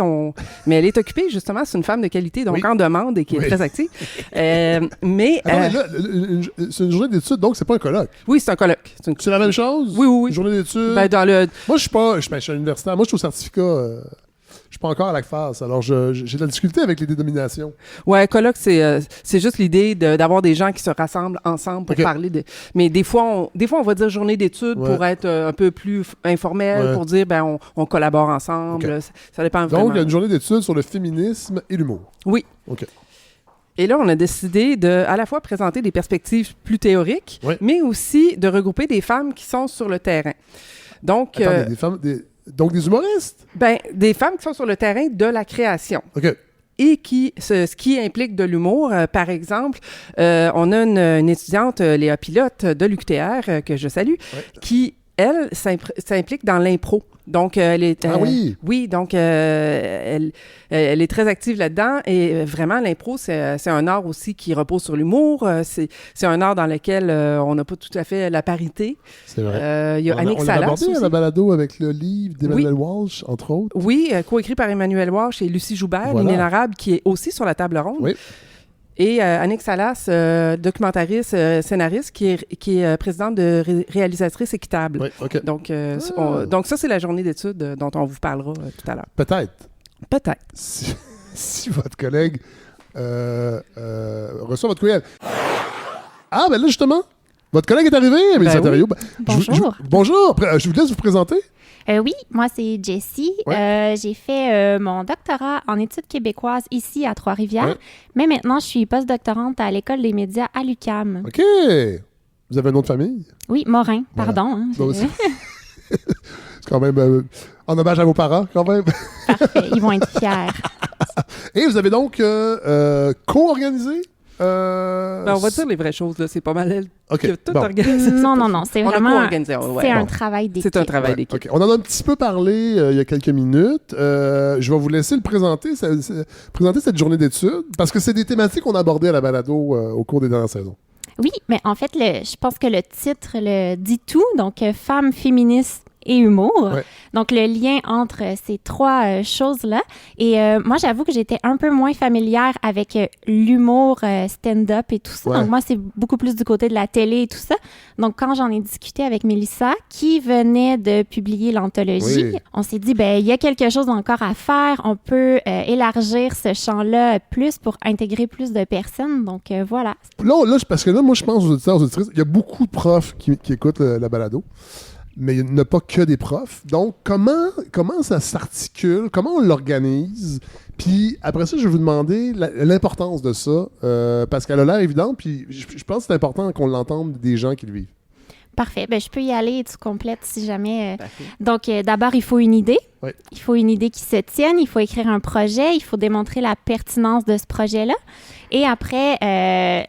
mais elle est occupée, justement. C'est une femme de qualité, donc en demande et qui est très active. Mais là, c'est une journée d'études, donc c'est pas un colloque. Oui, c'est un colloque. C'est la même chose? Oui. Une journée d'études? Ben, Moi, je suis universitaire. Moi, je suis au certificat. Je suis pas encore à l'ACFAS, alors j'ai de la difficulté avec les dénominations. Ouais, colloque, c'est juste l'idée d'avoir des gens qui se rassemblent ensemble pour parler de... Mais des fois, on va dire journée d'études pour être un peu plus informel, pour dire, on collabore ensemble. Ça dépend vraiment. Donc, il y a une journée d'études sur le féminisme et l'humour. Oui. OK. Et là, on a décidé de à la fois présenter des perspectives plus théoriques, mais aussi de regrouper des femmes qui sont sur le terrain. Donc, donc des humoristes? Ben, des femmes qui sont sur le terrain de la création. OK. Et ce qui implique de l'humour. Par exemple, on a une étudiante, Léa Pilote, de l'UQTR, que je salue, qui, elle, s'implique dans l'impro. Donc, elle est... Oui, donc elle est très active là-dedans. Et vraiment, l'impro, c'est un art aussi qui repose sur l'humour. C'est un art dans lequel on n'a pas tout à fait la parité. C'est vrai. Il y a Annick Salas. On l'a abordé à la balado avec le livre d'Emmanuel Walsh, entre autres. Oui, coécrit par Emmanuel Walsh et Lucie Joubert, L'inénarrable, qui est aussi sur la table ronde. Oui. Et Annick Salas, documentariste, scénariste, qui est présidente de Réalisatrices Équitables. Oui, OK. Donc ça, c'est la journée d'études dont on vous parlera tout à l'heure. Peut-être. Si votre collègue reçoit votre courriel. Ah, ben là, justement, votre collègue est arrivé, Mélissa Thériault. Bonjour. Bonjour. Je vous laisse vous présenter. Oui, moi, c'est Jessie. J'ai fait mon doctorat en études québécoises ici à Trois-Rivières, mais maintenant, je suis postdoctorante à l'École des médias à l'UQAM. OK. Vous avez un nom de famille? Oui, Morin, pardon. C'est quand même en hommage à vos parents, quand même. Parfait, ils vont être fiers. Et vous avez donc co-organisé? On va dire les vraies choses, là. C'est pas mal elle qui a tout organisé. Non, c'est vraiment c'est un travail d'équipe. C'est un travail d'équipe. Okay. On en a un petit peu parlé il y a quelques minutes. Je vais vous laisser le présenter cette journée d'études, parce que c'est des thématiques qu'on a abordées à la balado au cours des dernières saisons. Oui, mais en fait, je pense que le titre le dit tout. Donc, femmes féministes et humour. Donc, le lien entre ces trois choses-là. Et moi, j'avoue que j'étais un peu moins familière avec l'humour stand-up et tout ça. Donc, moi, c'est beaucoup plus du côté de la télé et tout ça. Donc, quand j'en ai discuté avec Mélissa, qui venait de publier l'anthologie, on s'est dit, il y a quelque chose encore à faire. On peut élargir ce champ-là plus pour intégrer plus de personnes. Donc, voilà. Là, parce que là, moi, je pense aux auditeurs, aux auditrices, il y a beaucoup de profs qui écoutent la balado. Mais il n'y a pas que des profs. Donc, comment ça s'articule? Comment on l'organise? Puis après ça, je vais vous demander l'importance de ça, parce qu'elle a l'air évidente, puis je pense que c'est important qu'on l'entende des gens qui le vivent. Parfait. Je peux y aller et tu complètes si jamais. Donc, d'abord, il faut une idée. Il faut une idée qui se tienne. Il faut écrire un projet. Il faut démontrer la pertinence de ce projet-là. Et après,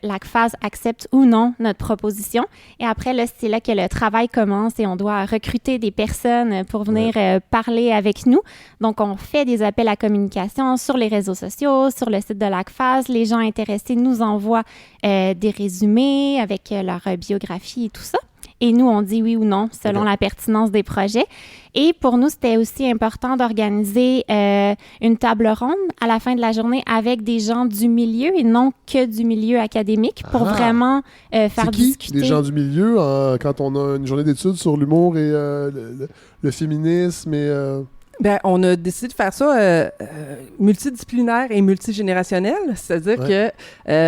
l'ACFAS accepte ou non notre proposition. Et après, là, c'est là que le travail commence et on doit recruter des personnes pour venir parler avec nous. Donc, on fait des appels à communication sur les réseaux sociaux, sur le site de l'ACFAS. Les gens intéressés nous envoient des résumés avec leur biographie et tout ça. Et nous, on dit oui ou non selon la pertinence des projets. Et pour nous, c'était aussi important d'organiser une table ronde à la fin de la journée avec des gens du milieu et non que du milieu académique pour vraiment faire discuter. Les gens du milieu, quand on a une journée d'études sur l'humour et le féminisme et... on a décidé de faire ça multidisciplinaire et multigénérationnel, c'est-à-dire que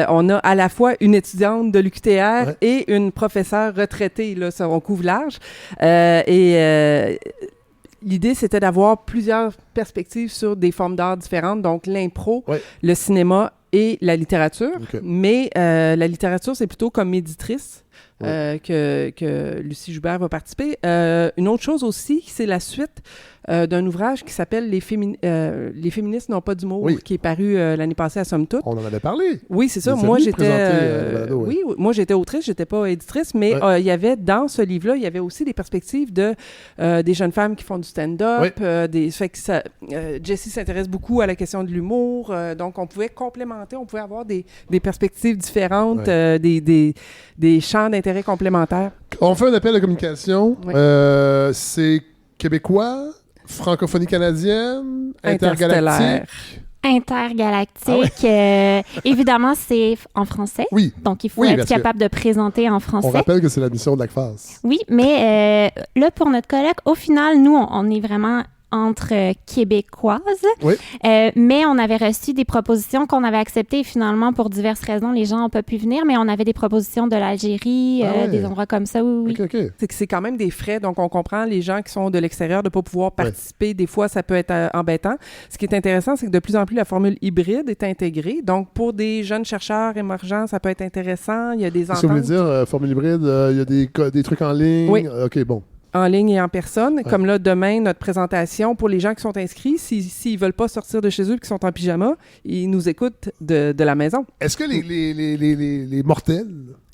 on a à la fois une étudiante de l'UQTR et une professeure retraitée, là, ça, on couvre large. L'idée, c'était d'avoir plusieurs perspectives sur des formes d'art différentes, donc l'impro, le cinéma et la littérature. Mais la littérature, c'est plutôt comme éditrice. Que Lucie Joubert va participer. Une autre chose aussi, c'est la suite d'un ouvrage qui s'appelle Les féministes n'ont pas d'humour, qui est paru l'année passée à Somme Toute. On en avait parlé. Oui, c'est ça. Moi, moi, j'étais autrice, j'étais pas éditrice, mais il y avait dans ce livre-là, il y avait aussi des perspectives de des jeunes femmes qui font du stand-up. Jessie s'intéresse beaucoup à la question de l'humour, donc on pouvait complémenter, on pouvait avoir des perspectives différentes, des champs d'intérêt complémentaires. On fait un appel à communication. C'est québécois, francophonie canadienne, intergalactique. Intergalactique. Évidemment, c'est en français. Donc, il faut être capable de présenter en français. On rappelle que c'est la mission de l'ACFAS. Oui, mais là, pour notre colloque, au final, nous, on est vraiment entre Québécoises. Oui. Mais on avait reçu des propositions qu'on avait acceptées et finalement, pour diverses raisons, les gens n'ont pas pu venir, mais on avait des propositions de l'Algérie, des endroits comme ça, oui. Okay. C'est que c'est quand même des frais, donc on comprend les gens qui sont de l'extérieur de ne pas pouvoir participer. Des fois, ça peut être embêtant. Ce qui est intéressant, c'est que de plus en plus, la formule hybride est intégrée. Donc, pour des jeunes chercheurs émergents, ça peut être intéressant. Il y a des ententes. Qu'est-ce que vous voulez dire, formule hybride? Il y a des trucs en ligne? Oui. OK, bon. En ligne et en personne. Ouais. Comme là, demain, notre présentation, pour les gens qui sont inscrits, s'ils ne veulent pas sortir de chez eux et qui sont en pyjama, ils nous écoutent de la maison. Est-ce que les mortels,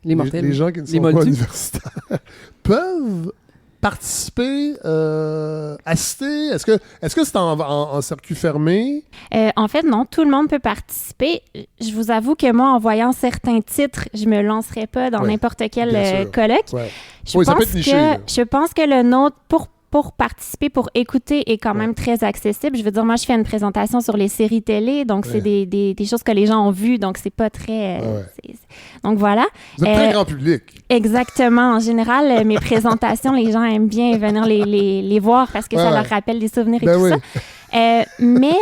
les gens qui ne sont pas universitaires, peuvent participer, assister? Est-ce que c'est en circuit fermé? En fait, non. Tout le monde peut participer. Je vous avoue que moi, en voyant certains titres, je me lancerais pas dans n'importe quel colloque. Ouais. Ça peut être niché. Je pense que le nôtre, pour participer, pour écouter, est quand même très accessible. Je veux dire, moi, je fais une présentation sur les séries télé, donc c'est des choses que les gens ont vues, donc c'est pas très... Donc voilà. Vous êtes très grand public. Exactement. En général, mes présentations, les gens aiment bien venir les voir parce que ça leur rappelle des souvenirs et tout ça. Mais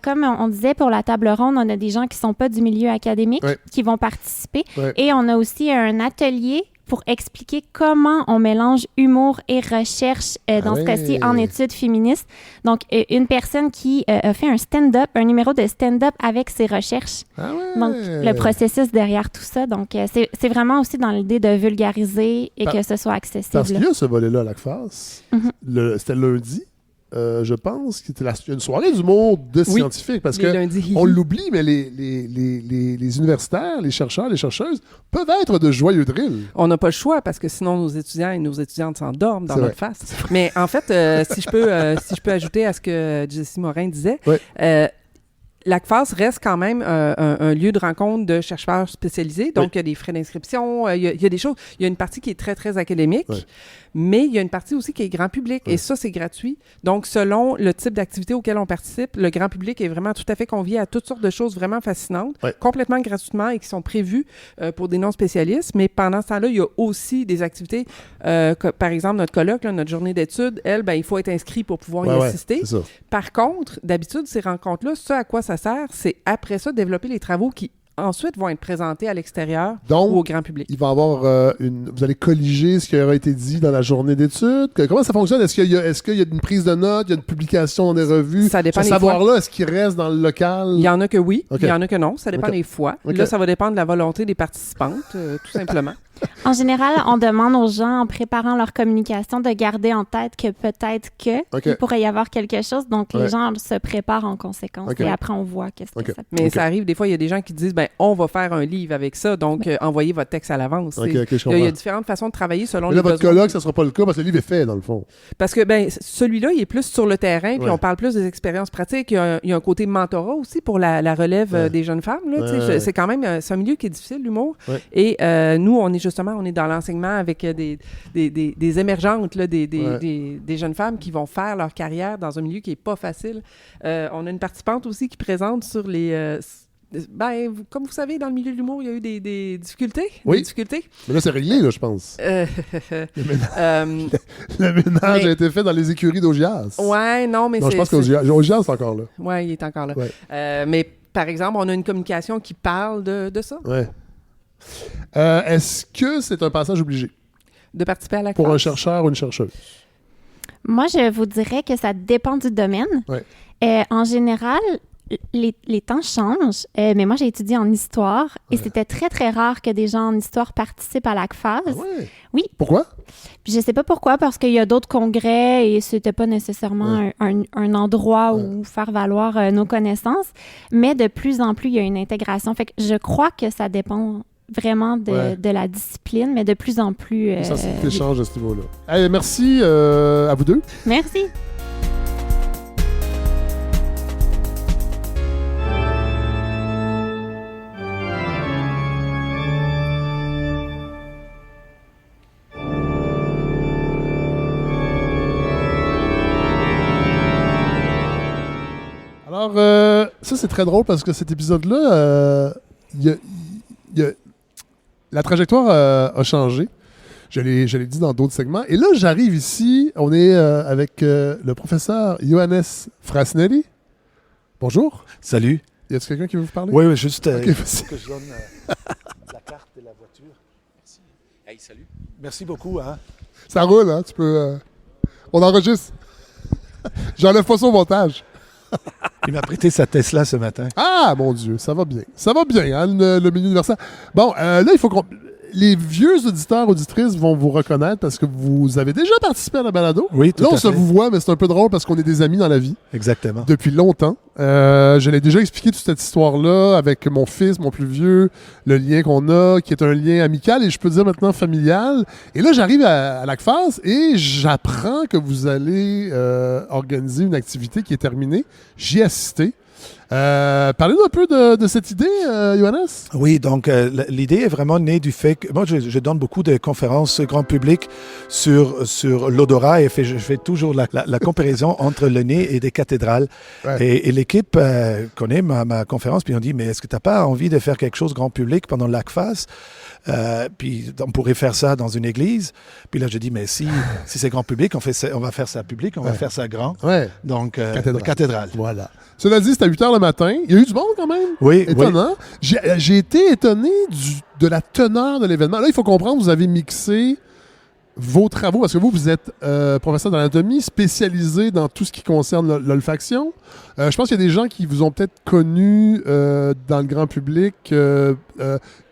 comme on disait, pour la table ronde, on a des gens qui sont pas du milieu académique qui vont participer. Et on a aussi un atelier pour expliquer comment on mélange humour et recherche dans ce cas-ci en études féministes. Donc, une personne qui a fait un stand-up, un numéro de stand-up avec ses recherches. Donc, le processus derrière tout ça. Donc, c'est vraiment aussi dans l'idée de vulgariser et que ce soit accessible. Parce qu'il y a ce volet-là à l'ACFAS. C'était lundi. Je pense qu'il y a une soirée d'humour de scientifiques, parce qu'on l'oublie, mais les universitaires, les chercheurs, les chercheuses peuvent être de joyeux drills. On n'a pas le choix, parce que sinon nos étudiants et nos étudiantes s'endorment dans notre face. Mais en fait, si je peux ajouter à ce que Jessie Morin disait, l'ACFAS reste quand même un lieu de rencontre de chercheurs spécialisés. Donc, il y a des frais d'inscription, il y a des choses. Il y a une partie qui est très, très académique, mais il y a une partie aussi qui est grand public. Et ça, c'est gratuit. Donc, selon le type d'activité auquel on participe, le grand public est vraiment tout à fait convié à toutes sortes de choses vraiment fascinantes, complètement gratuitement et qui sont prévues pour des non-spécialistes. Mais pendant ce temps-là, il y a aussi des activités, par exemple, notre colloque, notre journée d'études, elle, il faut être inscrit pour pouvoir y assister. Par contre, d'habitude, ces rencontres-là, ce à quoi ça sert, c'est après ça développer les travaux qui ensuite vont être présentés à l'extérieur ou au grand public. Il va y avoir vous allez colliger ce qui aura été dit dans la journée d'études. Comment ça fonctionne? Est-ce qu'il y a une prise de notes, il y a une publication dans des revues? Ça dépend des fois. Ce savoir-là, est-ce qu'il reste dans le local? Il y en a que oui, il y en a que non. Ça dépend des fois. Là, ça va dépendre de la volonté des participantes, tout simplement. En général, on demande aux gens, en préparant leur communication, de garder en tête que peut-être il pourrait y avoir quelque chose. Donc, les gens se préparent en conséquence. Et après, on voit qu'est-ce que ça peut. Mais ça arrive, des fois, il y a des gens qui disent, on va faire un livre avec ça, donc envoyez votre texte à l'avance. Il y a différentes façons de travailler selon les besoins. Votre colloque, ça ne sera pas le cas parce que le livre est fait, dans le fond. Parce que celui-là, il est plus sur le terrain, puis on parle plus des expériences pratiques. Il y a un côté mentorat aussi pour la relève des jeunes femmes. Là, c'est quand même c'est un milieu qui est difficile, l'humour. Et nous, on est dans l'enseignement avec des émergentes, là, des jeunes femmes qui vont faire leur carrière dans un milieu qui n'est pas facile. On a une participante aussi qui présente sur les... comme vous savez, dans le milieu de l'humour, il y a eu des difficultés. Oui. Des difficultés. Mais là, c'est réglé, là, je pense. Le ménage a été fait dans les écuries d'Augias. Ouais, non, mais je pense qu'Augias est encore là. Ouais, il est encore là. Ouais. Mais par exemple, on a une communication qui parle de ça. Ouais. Est-ce que c'est un passage obligé? De participer à la pour un chercheur ou une chercheuse? Moi, je vous dirais que ça dépend du domaine. En général, les temps changent, mais moi, j'ai étudié en histoire et c'était très, très rare que des gens en histoire participent à l'ACFAS. Ah ouais? Oui. Pourquoi? Puis je sais pas pourquoi, parce qu'il y a d'autres congrès et c'était pas nécessairement un endroit où faire valoir nos connaissances, mais de plus en plus, il y a une intégration. Fait que je crois que ça dépend vraiment de la discipline, mais de plus en plus... Ça, c'est l'échange à ce niveau-là. Allez, merci à vous deux. Merci. Alors, ça, c'est très drôle parce que cet épisode-là, la trajectoire a changé. Je l'ai dit dans d'autres segments. Et là, j'arrive ici. On est avec le professeur Johannes Frasnelli. Bonjour. Salut. Y a-t-il quelqu'un qui veut vous parler? Oui, juste okay, que je donne la carte de la voiture. Merci. Hey, salut. Merci beaucoup. Hein. Ça roule, hein? Tu peux... On enregistre. J'enlève pas son montage. Il m'a prêté sa Tesla ce matin. Ah, mon Dieu, ça va bien. Ça va bien, hein, le milieu universel. Bon, là, il faut qu'on... Les vieux auditeurs, auditrices vont vous reconnaître parce que vous avez déjà participé à la balado. Oui, tout là, à fait. Là, on se vous voit, mais c'est un peu drôle parce qu'on est des amis dans la vie. Exactement. Depuis longtemps. Je l'ai déjà expliqué toute cette histoire-là avec mon fils, mon plus vieux, le lien qu'on a, qui est un lien amical et je peux dire maintenant familial. Et là, j'arrive à l'ACFAS et j'apprends que vous allez organiser une activité qui est terminée. J'y ai assisté. Parlez-nous un peu de cette idée, Johannes. Oui, donc l'idée est vraiment née du fait que moi, je donne beaucoup de conférences grand public sur l'odorat et je fais toujours la comparaison entre le nez et des cathédrales. Ouais. Et l'équipe connaît ma conférence, puis on dit, mais est-ce que tu n'as pas envie de faire quelque chose grand public pendant l'ACFAS? Puis on pourrait faire ça dans une église. Puis là, je dis, mais si c'est grand public, on va faire ça public, on va faire ça grand. Ouais. Donc, cathédrale. Voilà. Cela dit, c'est à 8h le matin. Il y a eu du monde quand même. Oui. Étonnant. Oui. J'ai été étonné de la teneur de l'événement. Là, il faut comprendre, vous avez mixé vos travaux, parce que vous êtes professeur d'anatomie spécialisé dans tout ce qui concerne l'olfaction. Je pense qu'il y a des gens qui vous ont peut-être connu dans le grand public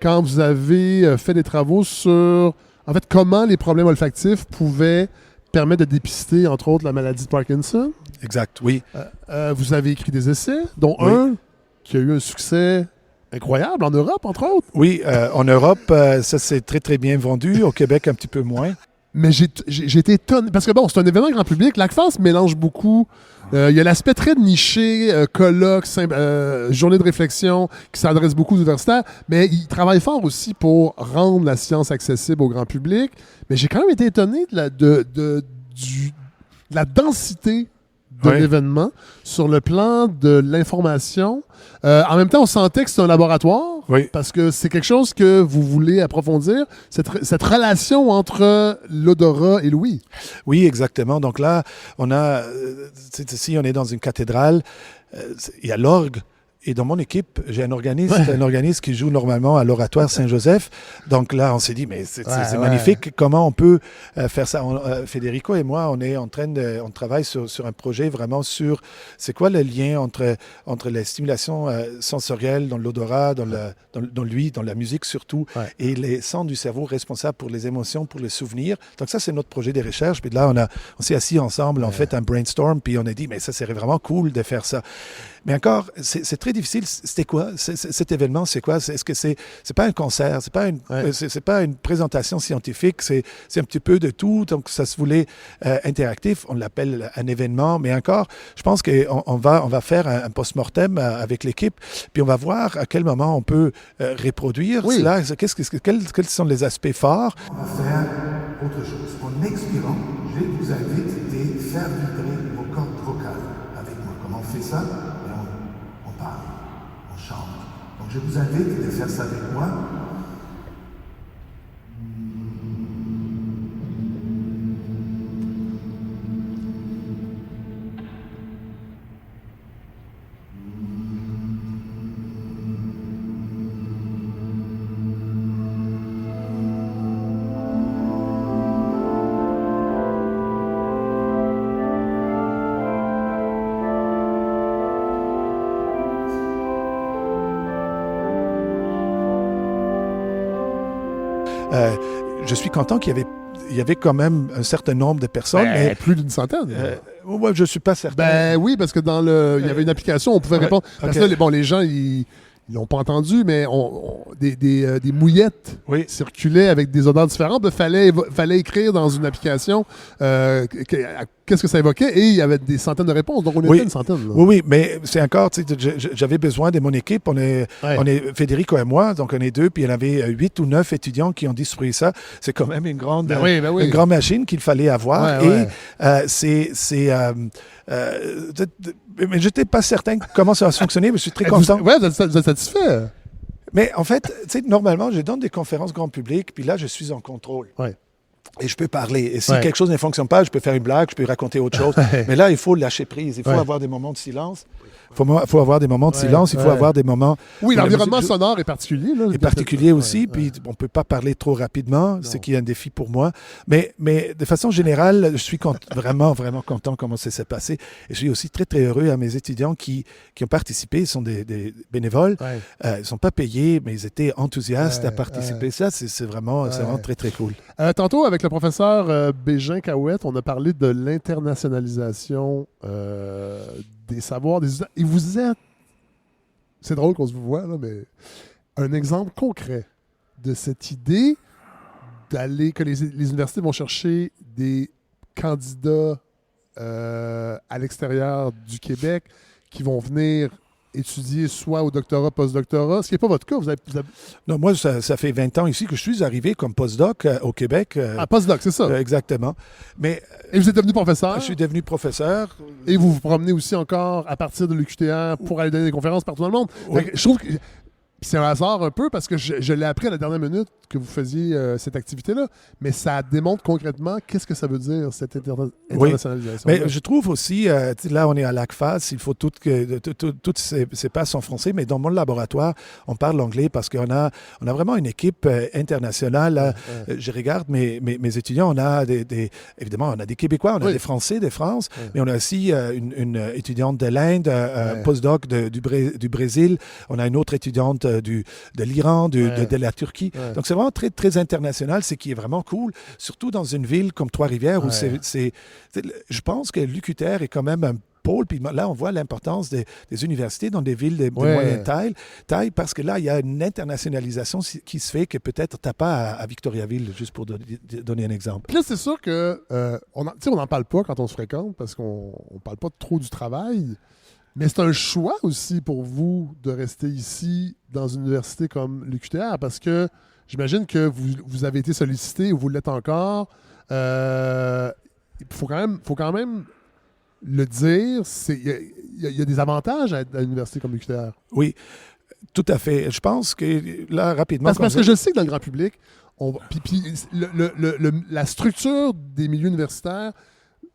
quand vous avez fait des travaux sur, en fait, comment les problèmes olfactifs pouvaient permettre de dépister, entre autres, la maladie de Parkinson. Exact, oui. Vous avez écrit des essais, dont un qui a eu un succès incroyable en Europe, entre autres. Oui, en Europe, ça s'est très, très bien vendu. Au Québec, un petit peu moins. Mais j'ai été étonné, parce que bon, c'est un événement grand public. L'ACFAS mélange beaucoup. Il y a l'aspect très niché, colloque, journée de réflexion, qui s'adresse beaucoup aux universitaires, mais il travaille fort aussi pour rendre la science accessible au grand public. Mais j'ai quand même été étonné de la densité de l'événement sur le plan de l'information. En même temps, on sentait que c'est un laboratoire parce que c'est quelque chose que vous voulez approfondir, cette relation entre l'odorat et l'ouïe. Oui, exactement. Donc là, on est dans une cathédrale, il y a l'orgue. Et dans mon équipe, j'ai un organisme qui joue normalement à l'Oratoire Saint-Joseph. Donc là, on s'est dit, mais c'est magnifique. Comment on peut faire ça? Federico et moi, on travaille sur un projet vraiment sur c'est quoi le lien entre les stimulations sensorielles dans l'odorat, dans l'ouïe, dans la musique surtout, et les centres du cerveau responsables pour les émotions, pour les souvenirs. Donc ça, c'est notre projet de recherche. Puis là, on s'est assis ensemble, on fait un brainstorm, puis on a dit, mais ça serait vraiment cool de faire ça. Mais encore, c'est très difficile. C'était quoi? Cet événement, c'est quoi? Est-ce que c'est pas un concert? C'est pas une présentation scientifique? C'est un petit peu de tout. Donc, ça se voulait interactif. On l'appelle un événement. Mais encore, je pense qu'on va faire un post-mortem avec l'équipe. Puis, on va voir à quel moment on peut reproduire cela. Quels sont les aspects forts? On va faire autre chose. En expirant, je vous invite à faire vibrer vos cordes vocales avec moi. Comment on fait ça? On parle, on chante. Donc je vous invite à faire ça avec moi. Je suis content qu'il y avait quand même un certain nombre de personnes. Mais plus d'une centaine. Moi, je ne suis pas certain. Ben oui, parce que il y avait une application, on pouvait répondre. Parce que là, les gens, ils l'ont pas entendu, mais des mouillettes circulaient avec des odeurs différentes. Il fallait écrire dans une application qu'est-ce que ça évoquait, et il y avait des centaines de réponses. Donc, on était une centaine. Là. Oui, mais c'est encore, j'avais besoin de mon équipe. On est Federico et moi, donc on est deux, puis il y en avait 8 ou 9 étudiants qui ont distribué ça. C'est quand même une grande machine qu'il fallait avoir. Mais je n'étais pas certain comment ça va fonctionner, mais je suis très content. Vous êtes satisfait? Mais en fait, normalement, je donne des conférences grand public, puis là, je suis en contrôle. Ouais. Et je peux parler. Et si quelque chose ne fonctionne pas, je peux faire une blague, je peux raconter autre chose. Mais là, il faut lâcher prise. Il faut avoir des moments de silence. Il faut avoir des moments de silence. Il faut avoir des moments... Oui, l'environnement sonore est particulier. Là, est particulier aussi. Puis on ne peut pas parler trop rapidement, ce qui est un défi pour moi. Mais de façon générale, je suis vraiment, vraiment content comment ça s'est passé. Et je suis aussi très, très heureux à mes étudiants qui ont participé. Ils sont des bénévoles. Ils ne sont pas payés, mais ils étaient enthousiastes à participer. Ça, c'est vraiment très, très cool. Tantôt, avec le professeur Bégin-Cahouette, on a parlé de l'internationalisation des savoirs. Et vous êtes... C'est drôle qu'on se voit, là, mais un exemple concret de cette idée que les universités vont chercher des candidats à l'extérieur du Québec qui vont venir étudier soit au doctorat, post-doctorat, ce qui n'est pas votre cas. Vous avez... Non, moi, ça fait 20 ans ici que je suis arrivé comme postdoc au Québec. Postdoc, c'est ça? Exactement. Et vous êtes devenu professeur? Je suis devenu professeur. Et vous vous promenez aussi encore à partir de l'UQTR pour aller donner des conférences partout dans le monde. Oui. Je trouve que c'est un hasard un peu parce que je l'ai appris à la dernière minute que vous faisiez cette activité-là, mais ça démontre concrètement qu'est-ce que ça veut dire, cette internationalisation. Mais je trouve aussi, là on est à l'ACFAS, il faut toutes ces passes sont français, mais dans mon laboratoire, on parle anglais parce qu'on a vraiment une équipe internationale. Je regarde mes étudiants, on a évidemment, on a des Québécois, on a des Français de France, mais on a aussi une étudiante de l'Inde, un postdoc du Brésil, on a une autre étudiante de l'Iran, de la Turquie. Donc, c'est vraiment très, très international, ce qui est vraiment cool, surtout dans une ville comme Trois-Rivières où je pense que l'UQTR est quand même un pôle, puis là, on voit l'importance des universités dans des villes de moyenne taille, parce que là, il y a une internationalisation qui se fait que peut-être tu n'as pas à Victoriaville, juste pour donner un exemple. Puis là, c'est sûr que on n'en parle pas quand on se fréquente, parce qu'on ne parle pas trop du travail. Mais c'est un choix aussi pour vous de rester ici dans une université comme l'UQTR parce que j'imagine que vous avez été sollicité ou vous l'êtes encore. Il faut quand même le dire. Il y a des avantages à être à une université comme l'UQTR. Oui, tout à fait. Je pense que là, rapidement... Parce que je sais que dans le grand public, la structure des milieux universitaires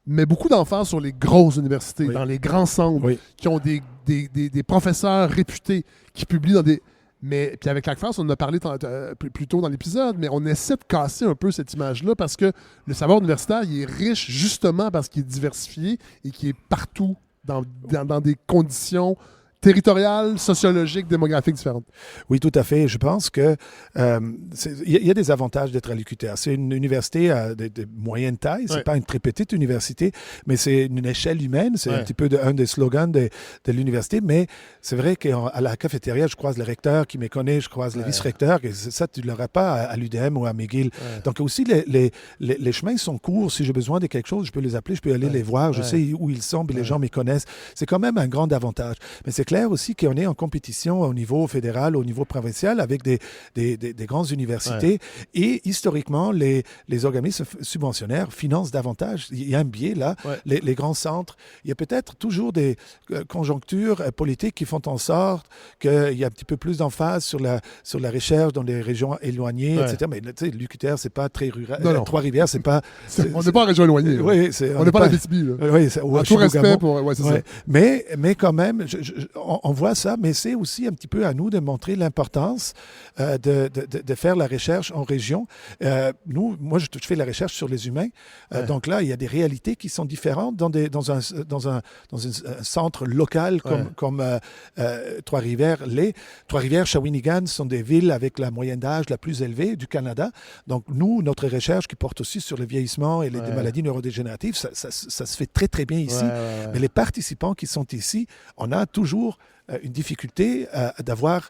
met beaucoup d'emphase sur les grosses universités, dans les grands centres, qui ont des professeurs réputés, qui publient dans des... Mais puis avec l'ACFAS, on en a parlé plus tôt dans l'épisode, mais on essaie de casser un peu cette image-là parce que le savoir universitaire, il est riche justement parce qu'il est diversifié et qu'il est partout dans des conditions territoriales, sociologiques, démographiques différentes. Oui, tout à fait. Je pense que il y a des avantages d'être à l'UQTR. C'est une université de moyenne taille. C'est pas une très petite université, mais c'est une échelle humaine. C'est un petit peu un des slogans de l'université. Mais c'est vrai qu'à la cafétéria, je croise le recteur qui me connaît, je croise le vice-recteur. Et ça, tu ne l'auras pas à l'UDM ou à McGill. Donc aussi, les chemins sont courts. Si j'ai besoin de quelque chose, je peux les appeler, je peux aller les voir. Je sais où ils sont, puis les gens me connaissent. C'est quand même un grand avantage. Mais c'est clair aussi qu'on est en compétition au niveau fédéral, au niveau provincial avec des grandes universités. Et historiquement, les organismes subventionnaires financent davantage. Il y a un biais là. Les grands centres, il y a peut-être toujours des conjonctures politiques qui font en sorte qu'il y a un petit peu plus d'emphase sur la recherche dans les régions éloignées, etc. Mais l'UQTR, c'est pas très rural. Trois-Rivières, c'est pas... on n'est pas en région éloignée. Oui, on n'est pas à la BTB. Tout respect pour... c'est ça. Mais quand même, on voit ça, mais c'est aussi un petit peu à nous de montrer l'importance de faire la recherche en région. Moi, je fais la recherche sur les humains. Donc là, il y a des réalités qui sont différentes dans un centre local comme Trois-Rivières. Trois-Rivières, Shawinigan sont des villes avec la moyenne d'âge la plus élevée du Canada. Donc nous, notre recherche qui porte aussi sur le vieillissement et les maladies neurodégénératives, ça se fait très, très bien ici. Mais les participants qui sont ici, on a toujours une difficulté d'avoir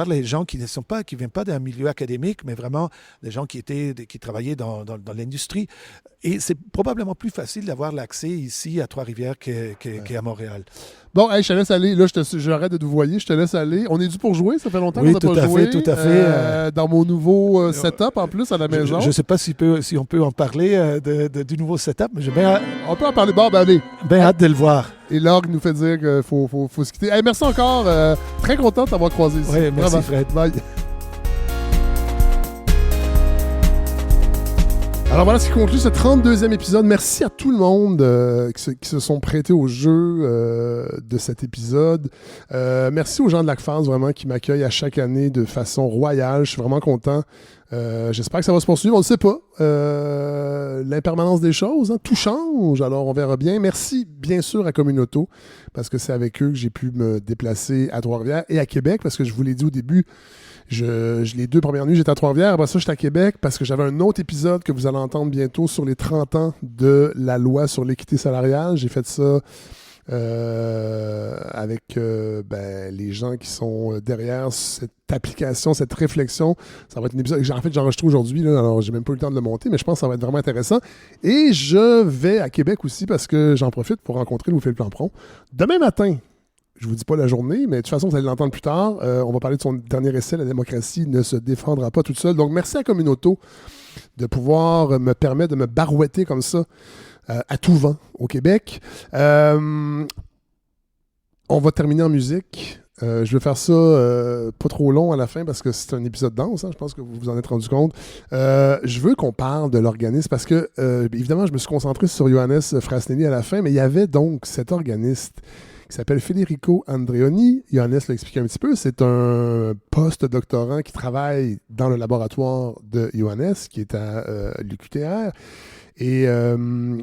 les gens qui ne viennent pas d'un milieu académique, mais vraiment des gens qui travaillaient dans l'industrie. Et c'est probablement plus facile d'avoir l'accès ici à Trois-Rivières qu'à Montréal. Bon, je te laisse aller. Là, j'arrête de vous voir. Je te laisse aller. On est dû pour jouer. Ça fait longtemps qu'on n'a pas joué. Oui, tout à fait. Dans mon nouveau setup, en plus, à la maison. Je ne sais pas si on peut en parler du nouveau setup, mais j'ai bien... On peut en parler. Bon, ben allez. Bien hâte de le voir. Et l'orgue nous fait dire qu'il faut se quitter. Hey, merci encore. Très content de t'avoir croisé ici. Oui, merci Fred. Bye. Alors voilà ce qui conclut ce 32e épisode. Merci à tout le monde qui se sont prêtés au jeu de cet épisode. Merci aux gens de l'ACFAS vraiment qui m'accueillent à chaque année de façon royale. Je suis vraiment content. J'espère que ça va se poursuivre. On ne sait pas. L'impermanence des choses, hein, tout change. Alors on verra bien. Merci bien sûr à Communauto parce que c'est avec eux que j'ai pu me déplacer à Trois-Rivières et à Québec parce que je vous l'ai dit au début. Les 2 premières nuits, j'étais à Trois-Rivières. Après ça, j'étais à Québec parce que j'avais un autre épisode que vous allez entendre bientôt sur les 30 ans de la loi sur l'équité salariale. J'ai fait ça avec les gens qui sont derrière cette application, cette réflexion. Ça va être un épisode que j'ai enregistré aujourd'hui, là, alors j'ai même pas eu le temps de le monter, mais je pense que ça va être vraiment intéressant. Et je vais à Québec aussi parce que j'en profite pour rencontrer Louis-Philippe Lampron. Demain matin, je vous dis pas la journée, mais de toute façon, vous allez l'entendre plus tard. On va parler de son dernier essai, La démocratie ne se défendra pas toute seule. Donc, merci à Communauto de pouvoir me permettre de me barouetter comme ça à tout vent au Québec. On va terminer en musique. Je vais faire ça pas trop long à la fin parce que c'est un épisode dense, hein, je pense que vous vous en êtes rendu compte. Je veux qu'on parle de l'organisme parce que, évidemment, je me suis concentré sur Johannes Frasnelli à la fin, mais il y avait donc cet organiste qui s'appelle Federico Andreoni. Johannes l'a expliqué un petit peu. C'est un post-doctorant qui travaille dans le laboratoire de Johannes, qui est à l'UQTR. Et M.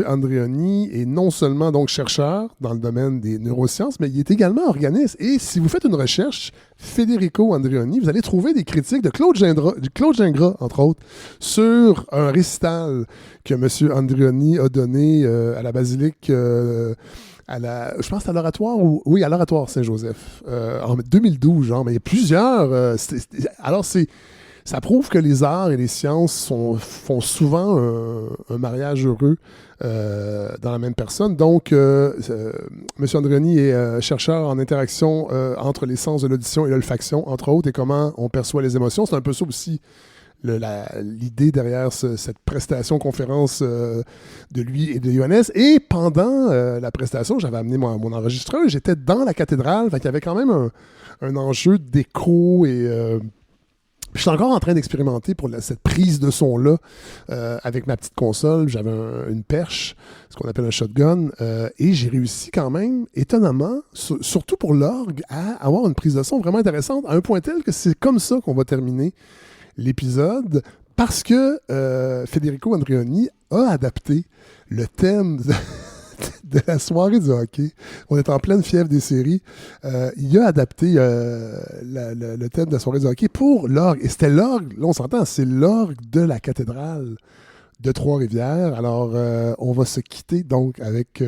Andreoni est non seulement donc chercheur dans le domaine des neurosciences, mais il est également organiste. Et si vous faites une recherche, Federico Andreoni, vous allez trouver des critiques de Claude Gingras, entre autres, sur un récital que M. Andreoni a donné à la basilique... je pense à l'oratoire, à l'oratoire Saint-Joseph, en 2012, genre, mais il y a plusieurs. Ça prouve que les arts et les sciences font souvent un mariage heureux dans la même personne. Donc, M. Andreoni est chercheur en interaction entre les sens de l'audition et l'olfaction, entre autres, et comment on perçoit les émotions. C'est un peu ça aussi. L'idée derrière cette prestation-conférence de lui et de Johannes. Et pendant la prestation, j'avais amené mon enregistreur, j'étais dans la cathédrale, fait qu'il y avait quand même un enjeu d'écho et... je suis encore en train d'expérimenter pour cette prise de son-là avec ma petite console. J'avais une perche, ce qu'on appelle un shotgun, et j'ai réussi quand même, étonnamment, surtout pour l'orgue, à avoir une prise de son vraiment intéressante, à un point tel que c'est comme ça qu'on va terminer l'épisode, parce que Federico Andreoni a adapté le thème de la soirée du hockey. On est en pleine fièvre des séries. Il a adapté le thème de la soirée du hockey pour l'orgue. Et c'était l'orgue, là on s'entend, c'est l'orgue de la cathédrale de Trois-Rivières. Alors, on va se quitter donc avec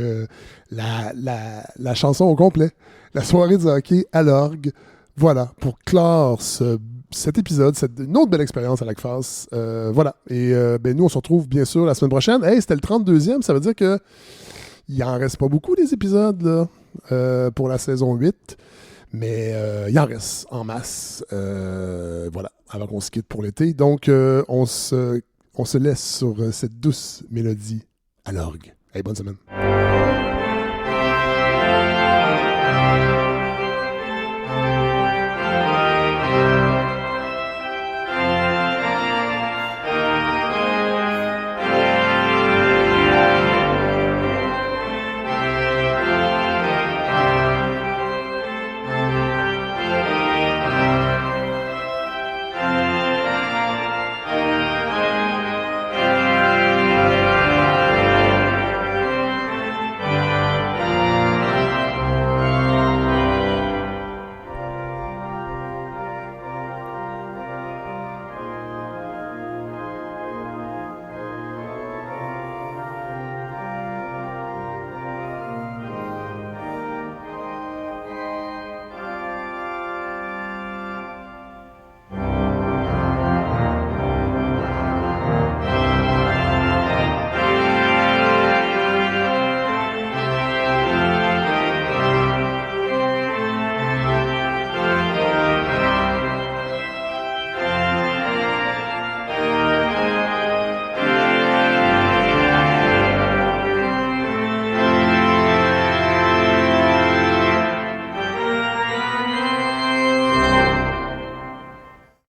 la chanson au complet. La soirée du hockey à l'orgue. Voilà, pour clore cet épisode, une autre belle expérience à l'ACFAS. Voilà. Et nous, on se retrouve bien sûr la semaine prochaine. Hey, c'était le 32e, ça veut dire que il en reste pas beaucoup des épisodes là, pour la saison 8, mais il en reste en masse. Voilà, avant qu'on se quitte pour l'été. Donc, on se laisse sur cette douce mélodie à l'orgue. Hey, bonne semaine.